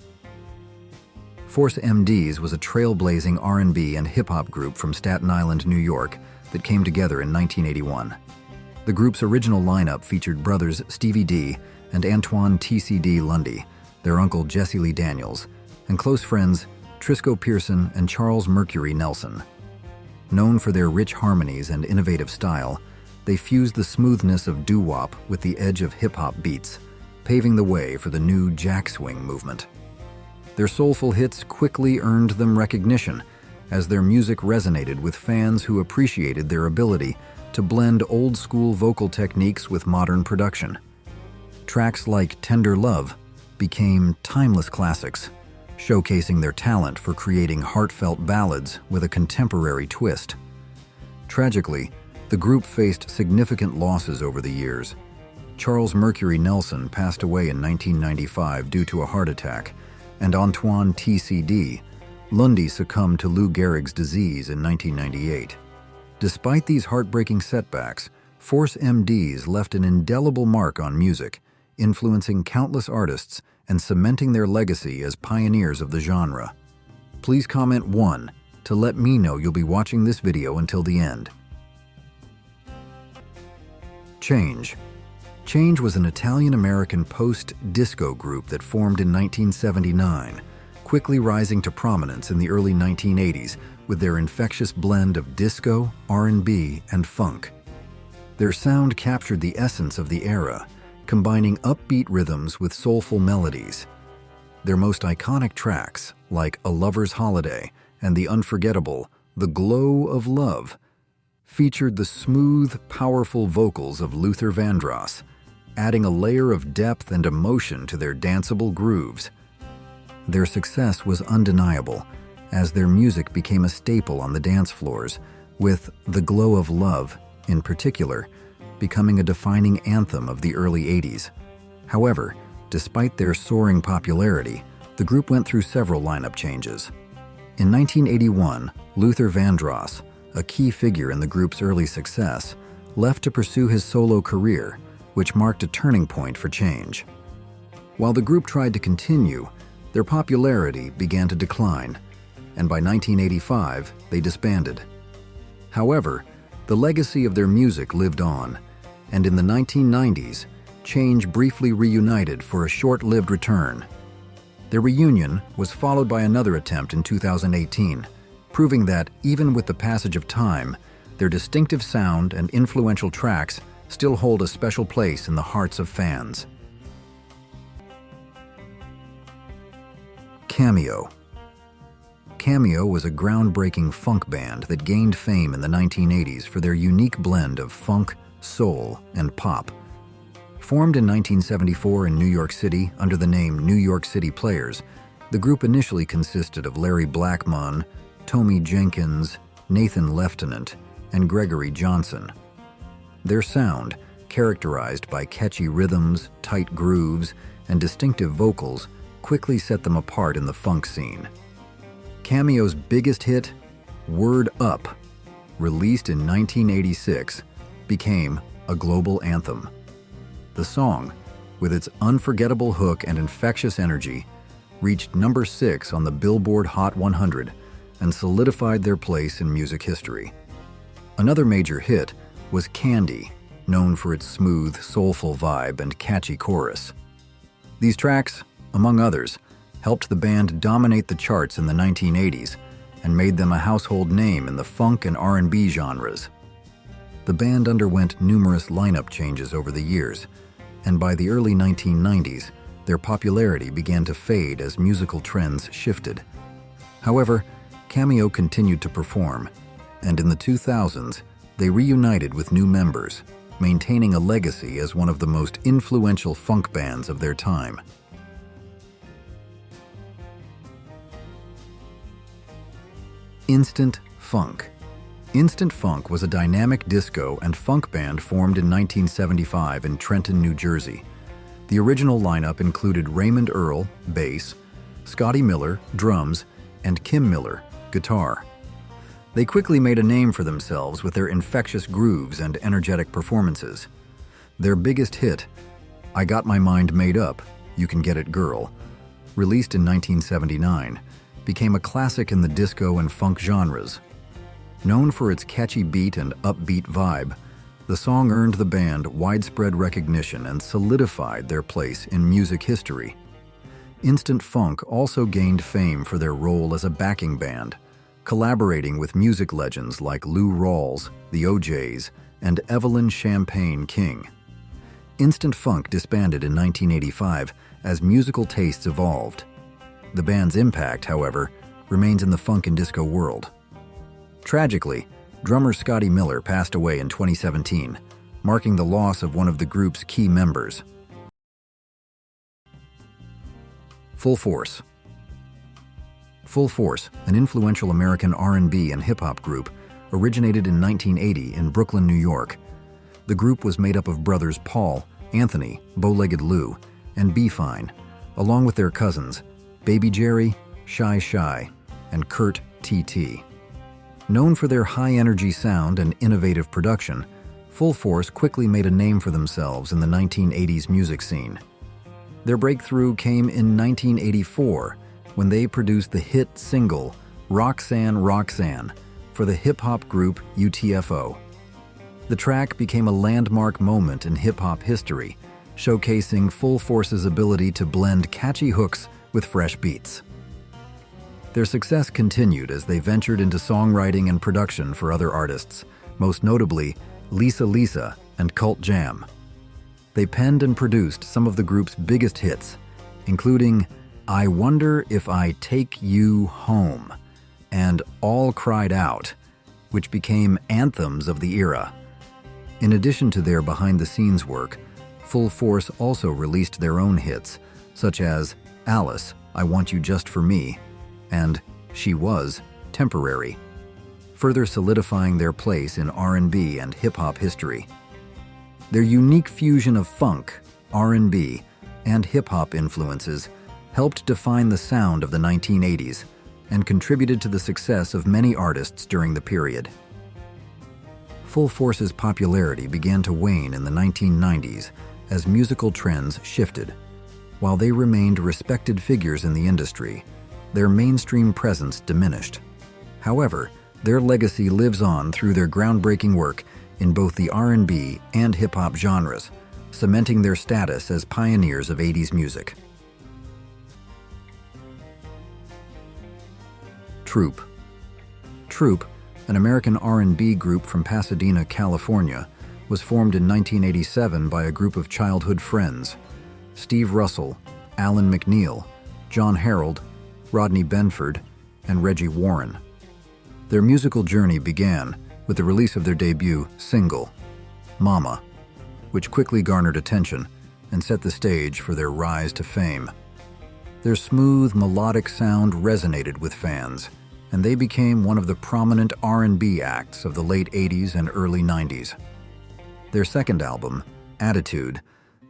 Force MDs was a trailblazing R&B and hip-hop group from Staten Island, New York, that came together in 1981. The group's original lineup featured brothers Stevie D and Antoine TCD Lundy, their uncle Jesse Lee Daniels, and close friends Trisco Pearson and Charles Mercury Nelson. Known for their rich harmonies and innovative style, they fused the smoothness of doo-wop with the edge of hip-hop beats, paving the way for the new jack swing movement. Their soulful hits quickly earned them recognition, as their music resonated with fans who appreciated their ability to blend old-school vocal techniques with modern production. Tracks like "Tender Love" became timeless classics, showcasing their talent for creating heartfelt ballads with a contemporary twist. Tragically, the group faced significant losses over the years. Charles Mercury Nelson passed away in 1995 due to a heart attack, and Antoine TCD Lundy succumbed to Lou Gehrig's disease in 1998. Despite these heartbreaking setbacks, Force MDs left an indelible mark on music, influencing countless artists and cementing their legacy as pioneers of the genre. Please comment 1 to let me know you'll be watching this video until the end. Change. Change was an Italian-American post-disco group that formed in 1979, quickly rising to prominence in the early 1980s with their infectious blend of disco, R&B, and funk. Their sound captured the essence of the era, combining upbeat rhythms with soulful melodies. Their most iconic tracks, like "A Lover's Holiday" and the unforgettable "The Glow of Love," featured the smooth, powerful vocals of Luther Vandross, adding a layer of depth and emotion to their danceable grooves. Their success was undeniable, as their music became a staple on the dance floors, with "The Glow of Love," in particular, becoming a defining anthem of the early 80s. However, despite their soaring popularity, the group went through several lineup changes. In 1981, Luther Vandross, a key figure in the group's early success, left to pursue his solo career, which marked a turning point for Change. While the group tried to continue, their popularity began to decline, and by 1985, they disbanded. However, the legacy of their music lived on, and in the 1990s, Change briefly reunited for a short-lived return. Their reunion was followed by another attempt in 2018, proving that, even with the passage of time, their distinctive sound and influential tracks still hold a special place in the hearts of fans. Cameo. Cameo was a groundbreaking funk band that gained fame in the 1980s for their unique blend of funk, soul, and pop. Formed in 1974 in New York City under the name New York City Players, the group initially consisted of Larry Blackmon, Tommy Jenkins, Nathan Lieutenant, and Gregory Johnson. Their sound, characterized by catchy rhythms, tight grooves, and distinctive vocals, quickly set them apart in the funk scene. Cameo's biggest hit, Word Up, released in 1986, became a global anthem. The song, with its unforgettable hook and infectious energy, reached number 6 on the Billboard Hot 100 and solidified their place in music history. Another major hit was Candy, known for its smooth, soulful vibe and catchy chorus. These tracks, among others, helped the band dominate the charts in the 1980s and made them a household name in the funk and R&B genres. The band underwent numerous lineup changes over the years, and by the early 1990s, their popularity began to fade as musical trends shifted. However, Cameo continued to perform, and in the 2000s, they reunited with new members, maintaining a legacy as one of the most influential funk bands of their time. Instant Funk. Instant Funk was a dynamic disco and funk band formed in 1975 in Trenton, New Jersey. The original lineup included Raymond Earl, bass, Scotty Miller, drums, and Kim Miller, guitar. They quickly made a name for themselves with their infectious grooves and energetic performances. Their biggest hit, I Got My Mind Made Up, You Can Get It Girl, released in 1979, became a classic in the disco and funk genres. Known for its catchy beat and upbeat vibe, the song earned the band widespread recognition and solidified their place in music history. Instant Funk also gained fame for their role as a backing band, collaborating with music legends like Lou Rawls, the O'Jays, and Evelyn Champagne King. Instant Funk disbanded in 1985 as musical tastes evolved. The band's impact, however, remains in the funk and disco world. Tragically, drummer Scotty Miller passed away in 2017, marking the loss of one of the group's key members. Full Force. Full Force, an influential American R&B and hip-hop group, originated in 1980 in Brooklyn, New York. The group was made up of brothers Paul, Anthony, Bow-Legged Lou, and B-Fine, along with their cousins, Baby Jerry, Shy Shy, and Kurt TT. Known for their high-energy sound and innovative production, Full Force quickly made a name for themselves in the 1980s music scene. Their breakthrough came in 1984 when they produced the hit single Roxanne Roxanne for the hip-hop group UTFO. The track became a landmark moment in hip-hop history, showcasing Full Force's ability to blend catchy hooks with fresh beats. Their success continued as they ventured into songwriting and production for other artists, most notably Lisa Lisa and Cult Jam. They penned and produced some of the group's biggest hits, including I Wonder If I Take You Home and All Cried Out, which became anthems of the era. In addition to their behind-the-scenes work, Full Force also released their own hits, such as Alice, I Want You Just For Me, and She Was Temporary, further solidifying their place in R&B and hip-hop history. Their unique fusion of funk, R&B, and hip-hop influences helped define the sound of the 1980s and contributed to the success of many artists during the period. Full Force's popularity began to wane in the 1990s as musical trends shifted. While they remained respected figures in the industry, their mainstream presence diminished. However, their legacy lives on through their groundbreaking work in both the R&B and hip-hop genres, cementing their status as pioneers of 80s music. Troop. Troop, an American R&B group from Pasadena, California, was formed in 1987 by a group of childhood friends: Steve Russell, Alan McNeil, John Harold, Rodney Benford, and Reggie Warren. Their musical journey began with the release of their debut single, Mama, which quickly garnered attention and set the stage for their rise to fame. Their smooth, melodic sound resonated with fans, and they became one of the prominent R&B acts of the late 80s and early 90s. Their second album, Attitude,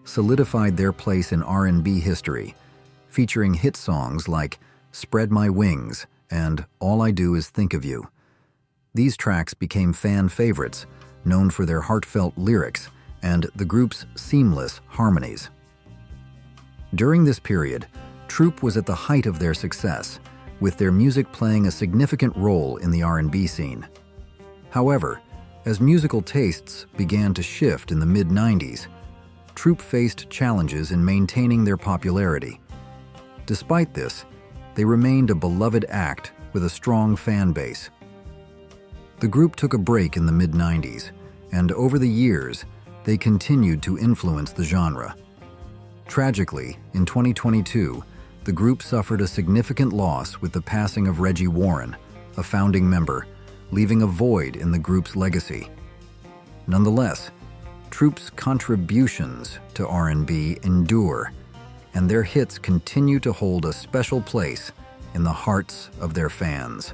solidified their place in R&B history, featuring hit songs like Spread My Wings and All I Do Is Think of You. These tracks became fan favorites, known for their heartfelt lyrics and the group's seamless harmonies. During this period, Troop was at the height of their success, with their music playing a significant role in the R&B scene. However, as musical tastes began to shift in the mid-90s, Troop faced challenges in maintaining their popularity. Despite this, they remained a beloved act with a strong fan base. The group took a break in the mid-90s, and over the years, they continued to influence the genre. Tragically, in 2022, the group suffered a significant loss with the passing of Reggie Warren, a founding member, leaving a void in the group's legacy. Nonetheless, Troop's contributions to R&B endure, and their hits continue to hold a special place in the hearts of their fans.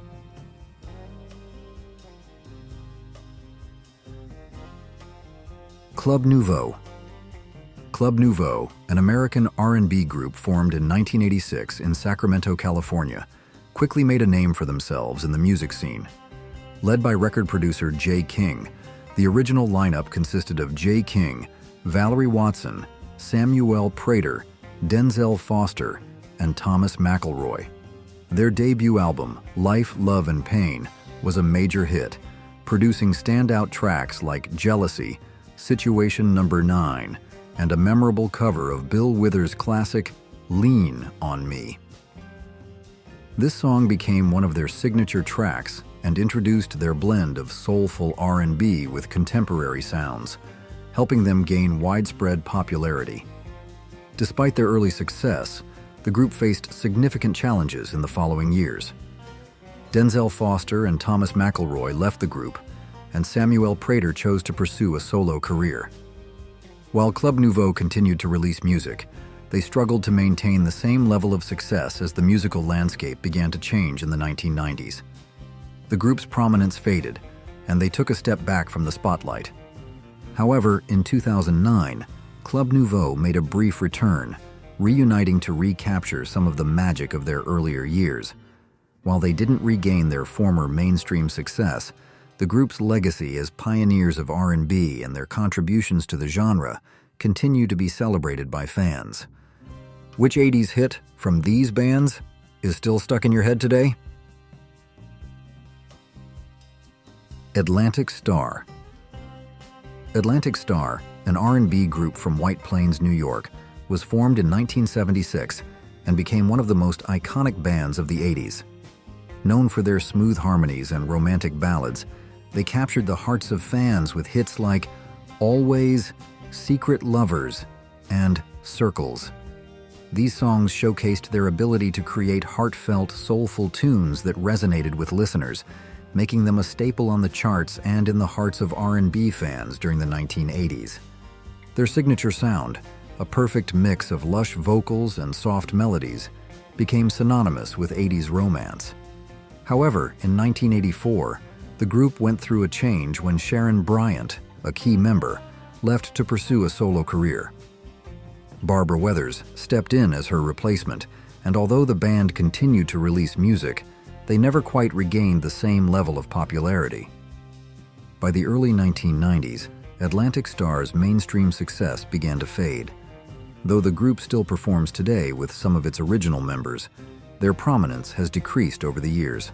Club Nouveau. Club Nouveau, an American R&B group formed in 1986 in Sacramento, California, quickly made a name for themselves in the music scene. Led by record producer J. King, the original lineup consisted of J. King, Valerie Watson, Samuel Prater, Denzel Foster, and Thomas McElroy. Their debut album, Life, Love, and Pain, was a major hit, producing standout tracks like Jealousy, Situation Number 9, and a memorable cover of Bill Withers' classic, Lean on Me. This song became one of their signature tracks and introduced their blend of soulful R&B with contemporary sounds, helping them gain widespread popularity. Despite their early success, the group faced significant challenges in the following years. Denzel Foster and Thomas McElroy left the group, and Samuel Prater chose to pursue a solo career. While Club Nouveau continued to release music, they struggled to maintain the same level of success as the musical landscape began to change in the 1990s. The group's prominence faded, and they took a step back from the spotlight. However, in 2009, Club Nouveau made a brief return, reuniting to recapture some of the magic of their earlier years. While they didn't regain their former mainstream success, the group's legacy as pioneers of R&B and their contributions to the genre continue to be celebrated by fans. Which 80s hit from these bands is still stuck in your head today? Atlantic Starr. Atlantic Starr, an R&B group from White Plains, New York, was formed in 1976 and became one of the most iconic bands of the 80s. Known for their smooth harmonies and romantic ballads, they captured the hearts of fans with hits like Always, Secret Lovers, and Circles. These songs showcased their ability to create heartfelt, soulful tunes that resonated with listeners, making them a staple on the charts and in the hearts of R&B fans during the 1980s. Their signature sound, a perfect mix of lush vocals and soft melodies, became synonymous with 80s romance. However, in 1984, the group went through a change when Sharon Bryant, a key member, left to pursue a solo career. Barbara Weathers stepped in as her replacement, and although the band continued to release music, they never quite regained the same level of popularity. By the early 1990s, Atlantic Starr's mainstream success began to fade. Though the group still performs today with some of its original members, their prominence has decreased over the years.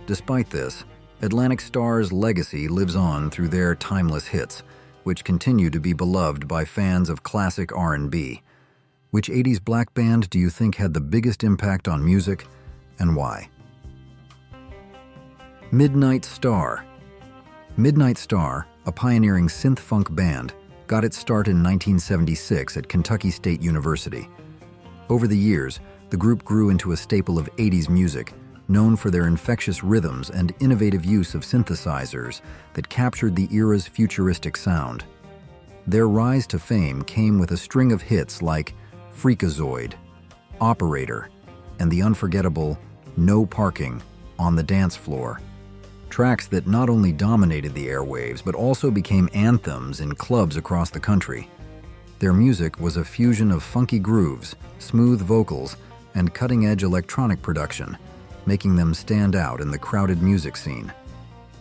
Despite this, Atlantic Starr's legacy lives on through their timeless hits, which continue to be beloved by fans of classic R&B. Which 80s black band do you think had the biggest impact on music, and why? Midnight Star. Midnight Star, a pioneering synth-funk band, got its start in 1976 at Kentucky State University. Over the years, the group grew into a staple of 80s music, known for their infectious rhythms and innovative use of synthesizers that captured the era's futuristic sound. Their rise to fame came with a string of hits like Freakazoid, Operator, and the unforgettable No Parking on the Dance Floor. Tracks that not only dominated the airwaves but also became anthems in clubs across the country. Their music was a fusion of funky grooves, smooth vocals, and cutting-edge electronic production, making them stand out in the crowded music scene.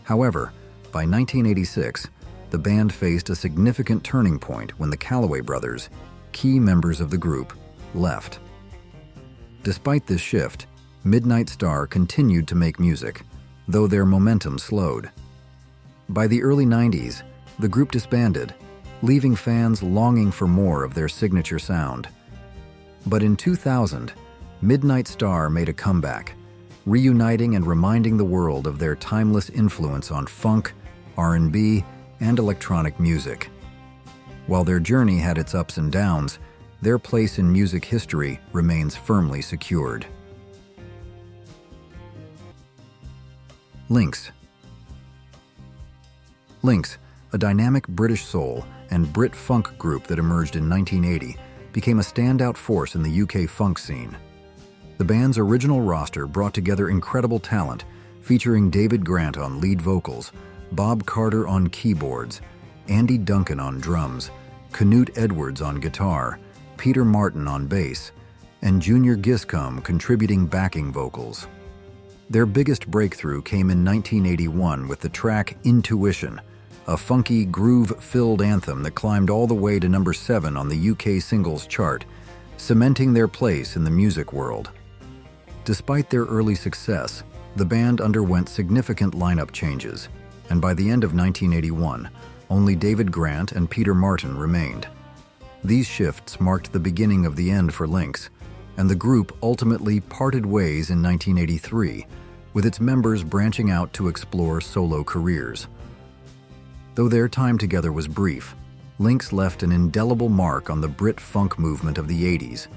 However, by 1986, the band faced a significant turning point when the Calloway brothers, key members of the group, left. Despite this shift, Midnight Star continued to make music, though their momentum slowed. By the early 90s, the group disbanded, leaving fans longing for more of their signature sound. But in 2000, Midnight Star made a comeback, reuniting and reminding the world of their timeless influence on funk, R&B, and electronic music. While their journey had its ups and downs, their place in music history remains firmly secured. Lynx. Lynx, a dynamic British soul and Brit funk group that emerged in 1980, became a standout force in the UK funk scene. The band's original roster brought together incredible talent, featuring David Grant on lead vocals, Bob Carter on keyboards, Andy Duncan on drums, Canute Edwards on guitar, Peter Martin on bass, and Junior Giscombe contributing backing vocals. Their biggest breakthrough came in 1981 with the track Intuition, a funky, groove-filled anthem that climbed all the way to number 7 on the UK singles chart, cementing their place in the music world. Despite their early success, the band underwent significant lineup changes, and by the end of 1981, only David Grant and Peter Martin remained. These shifts marked the beginning of the end for Lynx, and the group ultimately parted ways in 1983, with its members branching out to explore solo careers. Though their time together was brief, Lynx left an indelible mark on the Brit funk movement of the 80s,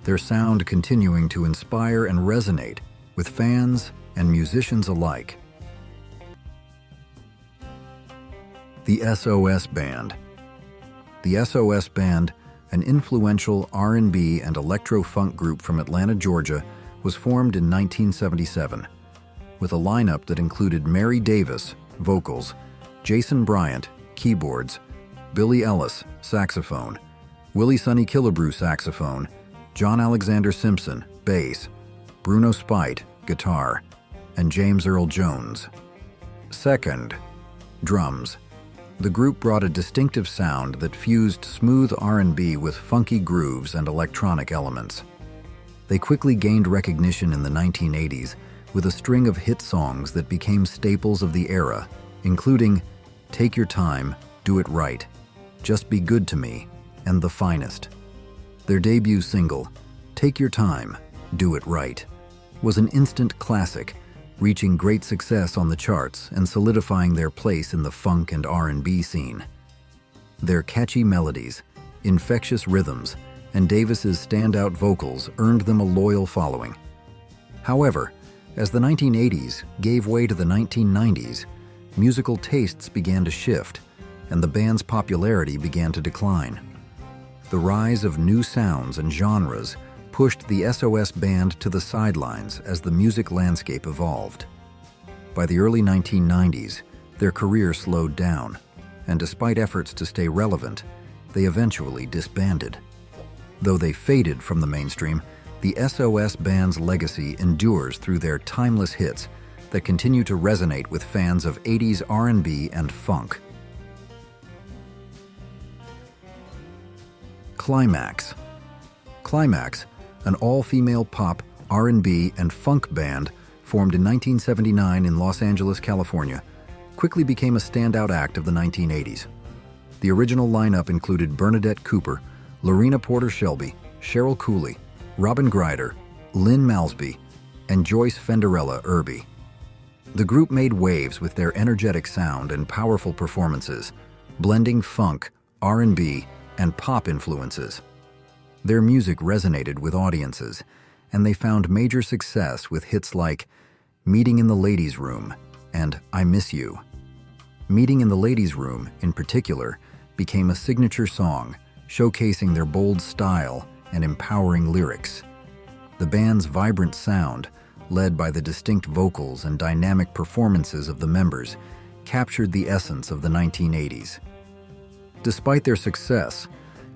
their sound continuing to inspire and resonate with fans and musicians alike. The SOS Band. The SOS Band, an influential R&B and electro-funk group from Atlanta, Georgia, was formed in 1977, with a lineup that included Mary Davis, vocals, Jason Bryant, keyboards, Billy Ellis, saxophone, Willie Sonny Killebrew, saxophone, John Alexander Simpson, bass, Bruno Spite, guitar, and James Earl Jones. Second, drums. The group brought a distinctive sound that fused smooth R&B with funky grooves and electronic elements. They quickly gained recognition in the 1980s with a string of hit songs that became staples of the era, including Take Your Time, Do It Right, Just Be Good to Me, and The Finest. Their debut single, Take Your Time, Do It Right, was an instant classic, reaching great success on the charts and solidifying their place in the funk and R&B scene. Their catchy melodies, infectious rhythms, and Davis's standout vocals earned them a loyal following. However, as the 1980s gave way to the 1990s, musical tastes began to shift, and the band's popularity began to decline. The rise of new sounds and genres pushed the SOS Band to the sidelines as the music landscape evolved. By the early 1990s, their career slowed down, and despite efforts to stay relevant, they eventually disbanded. Though they faded from the mainstream, the SOS Band's legacy endures through their timeless hits that continue to resonate with fans of 80s R&B and funk. Climax. Climax, an all-female pop, R&B, and funk band formed in 1979 in Los Angeles, California, quickly became a standout act of the 1980s. The original lineup included Bernadette Cooper, Lorena Porter Shelby, Cheryl Cooley, Robin Greider, Lynn Malsby, and Joyce Fenderella Irby. The group made waves with their energetic sound and powerful performances, blending funk, R&B, and pop influences. Their music resonated with audiences, and they found major success with hits like Meeting in the Ladies' Room and I Miss You. Meeting in the Ladies' Room, in particular, became a signature song, showcasing their bold style and empowering lyrics. The band's vibrant sound, led by the distinct vocals and dynamic performances of the members, captured the essence of the 1980s. Despite their success,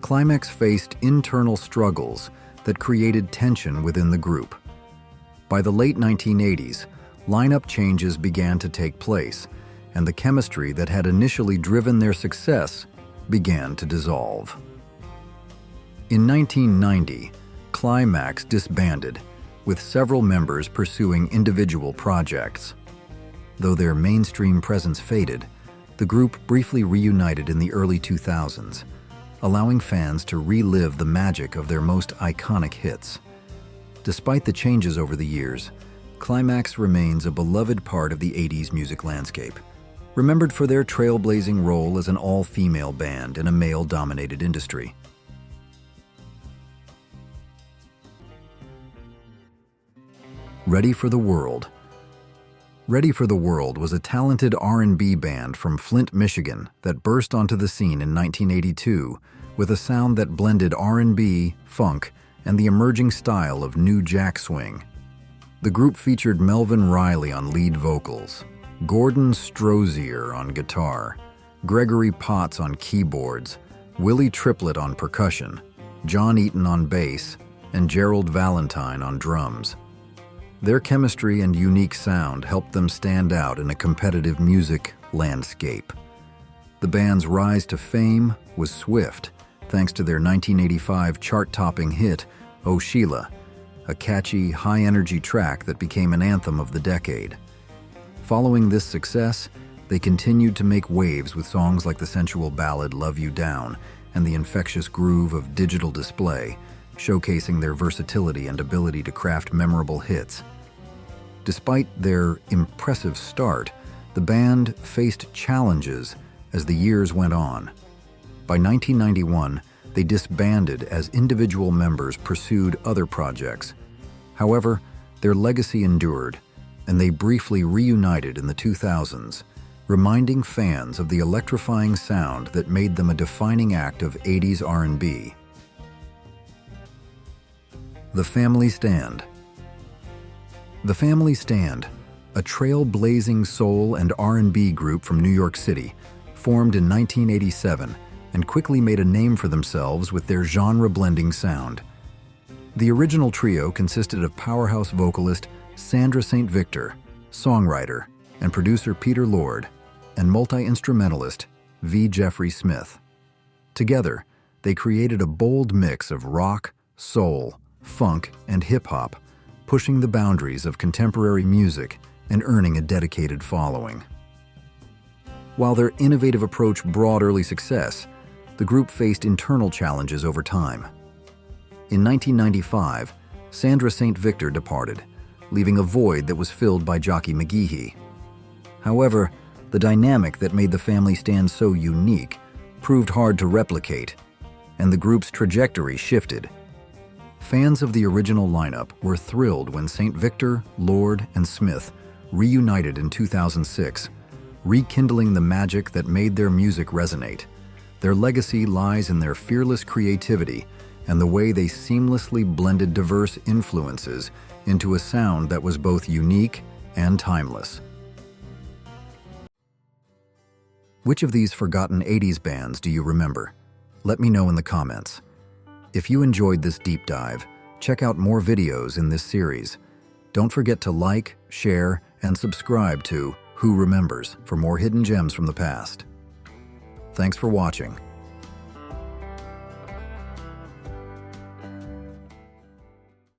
Climax faced internal struggles that created tension within the group. By the late 1980s, lineup changes began to take place, and the chemistry that had initially driven their success began to dissolve. In 1990, Climax disbanded, with several members pursuing individual projects. Though their mainstream presence faded, the group briefly reunited in the early 2000s, allowing fans to relive the magic of their most iconic hits. Despite the changes over the years, Climax remains a beloved part of the 80s music landscape, remembered for their trailblazing role as an all-female band in a male-dominated industry. Ready for the World. Ready for the World was a talented R&B band from Flint, Michigan that burst onto the scene in 1982 with a sound that blended R&B, funk, and the emerging style of new jack swing. The group featured Melvin Riley on lead vocals, Gordon Strozier on guitar, Gregory Potts on keyboards, Willie Triplett on percussion, John Eaton on bass, and Gerald Valentine on drums. Their chemistry and unique sound helped them stand out in a competitive music landscape. The band's rise to fame was swift, thanks to their 1985 chart-topping hit, Oh Sheila, a catchy, high-energy track that became an anthem of the decade. Following this success, they continued to make waves with songs like the sensual ballad Love You Down and the infectious groove of Digital Display, showcasing their versatility and ability to craft memorable hits. Despite their impressive start, the band faced challenges as the years went on. By 1991, they disbanded as individual members pursued other projects. However, their legacy endured, and they briefly reunited in the 2000s, reminding fans of the electrifying sound that made them a defining act of 80s R&B. The Family Stand. The Family Stand, a trailblazing soul and R&B group from New York City, formed in 1987 and quickly made a name for themselves with their genre-blending sound. The original trio consisted of powerhouse vocalist Sandra St. Victor, songwriter and producer Peter Lord, and multi-instrumentalist V. Jeffrey Smith. Together, they created a bold mix of rock, soul, funk, and hip-hop, pushing the boundaries of contemporary music and earning a dedicated following. While their innovative approach brought early success, the group faced internal challenges over time. In 1995, Sandra St. Victor departed, leaving a void that was filled by Jockey McGeehee. However, the dynamic that made the Family Stand so unique proved hard to replicate, and the group's trajectory shifted. Fans of the original lineup were thrilled when St. Victor, Lord, and Smith reunited in 2006, rekindling the magic that made their music resonate. Their legacy lies in their fearless creativity and the way they seamlessly blended diverse influences into a sound that was both unique and timeless. Which of these forgotten 80s bands do you remember? Let me know in the comments. If you enjoyed this deep dive, check out more videos in this series. Don't forget to like, share, and subscribe to Who Remembers for more hidden gems from the past. Thanks for watching.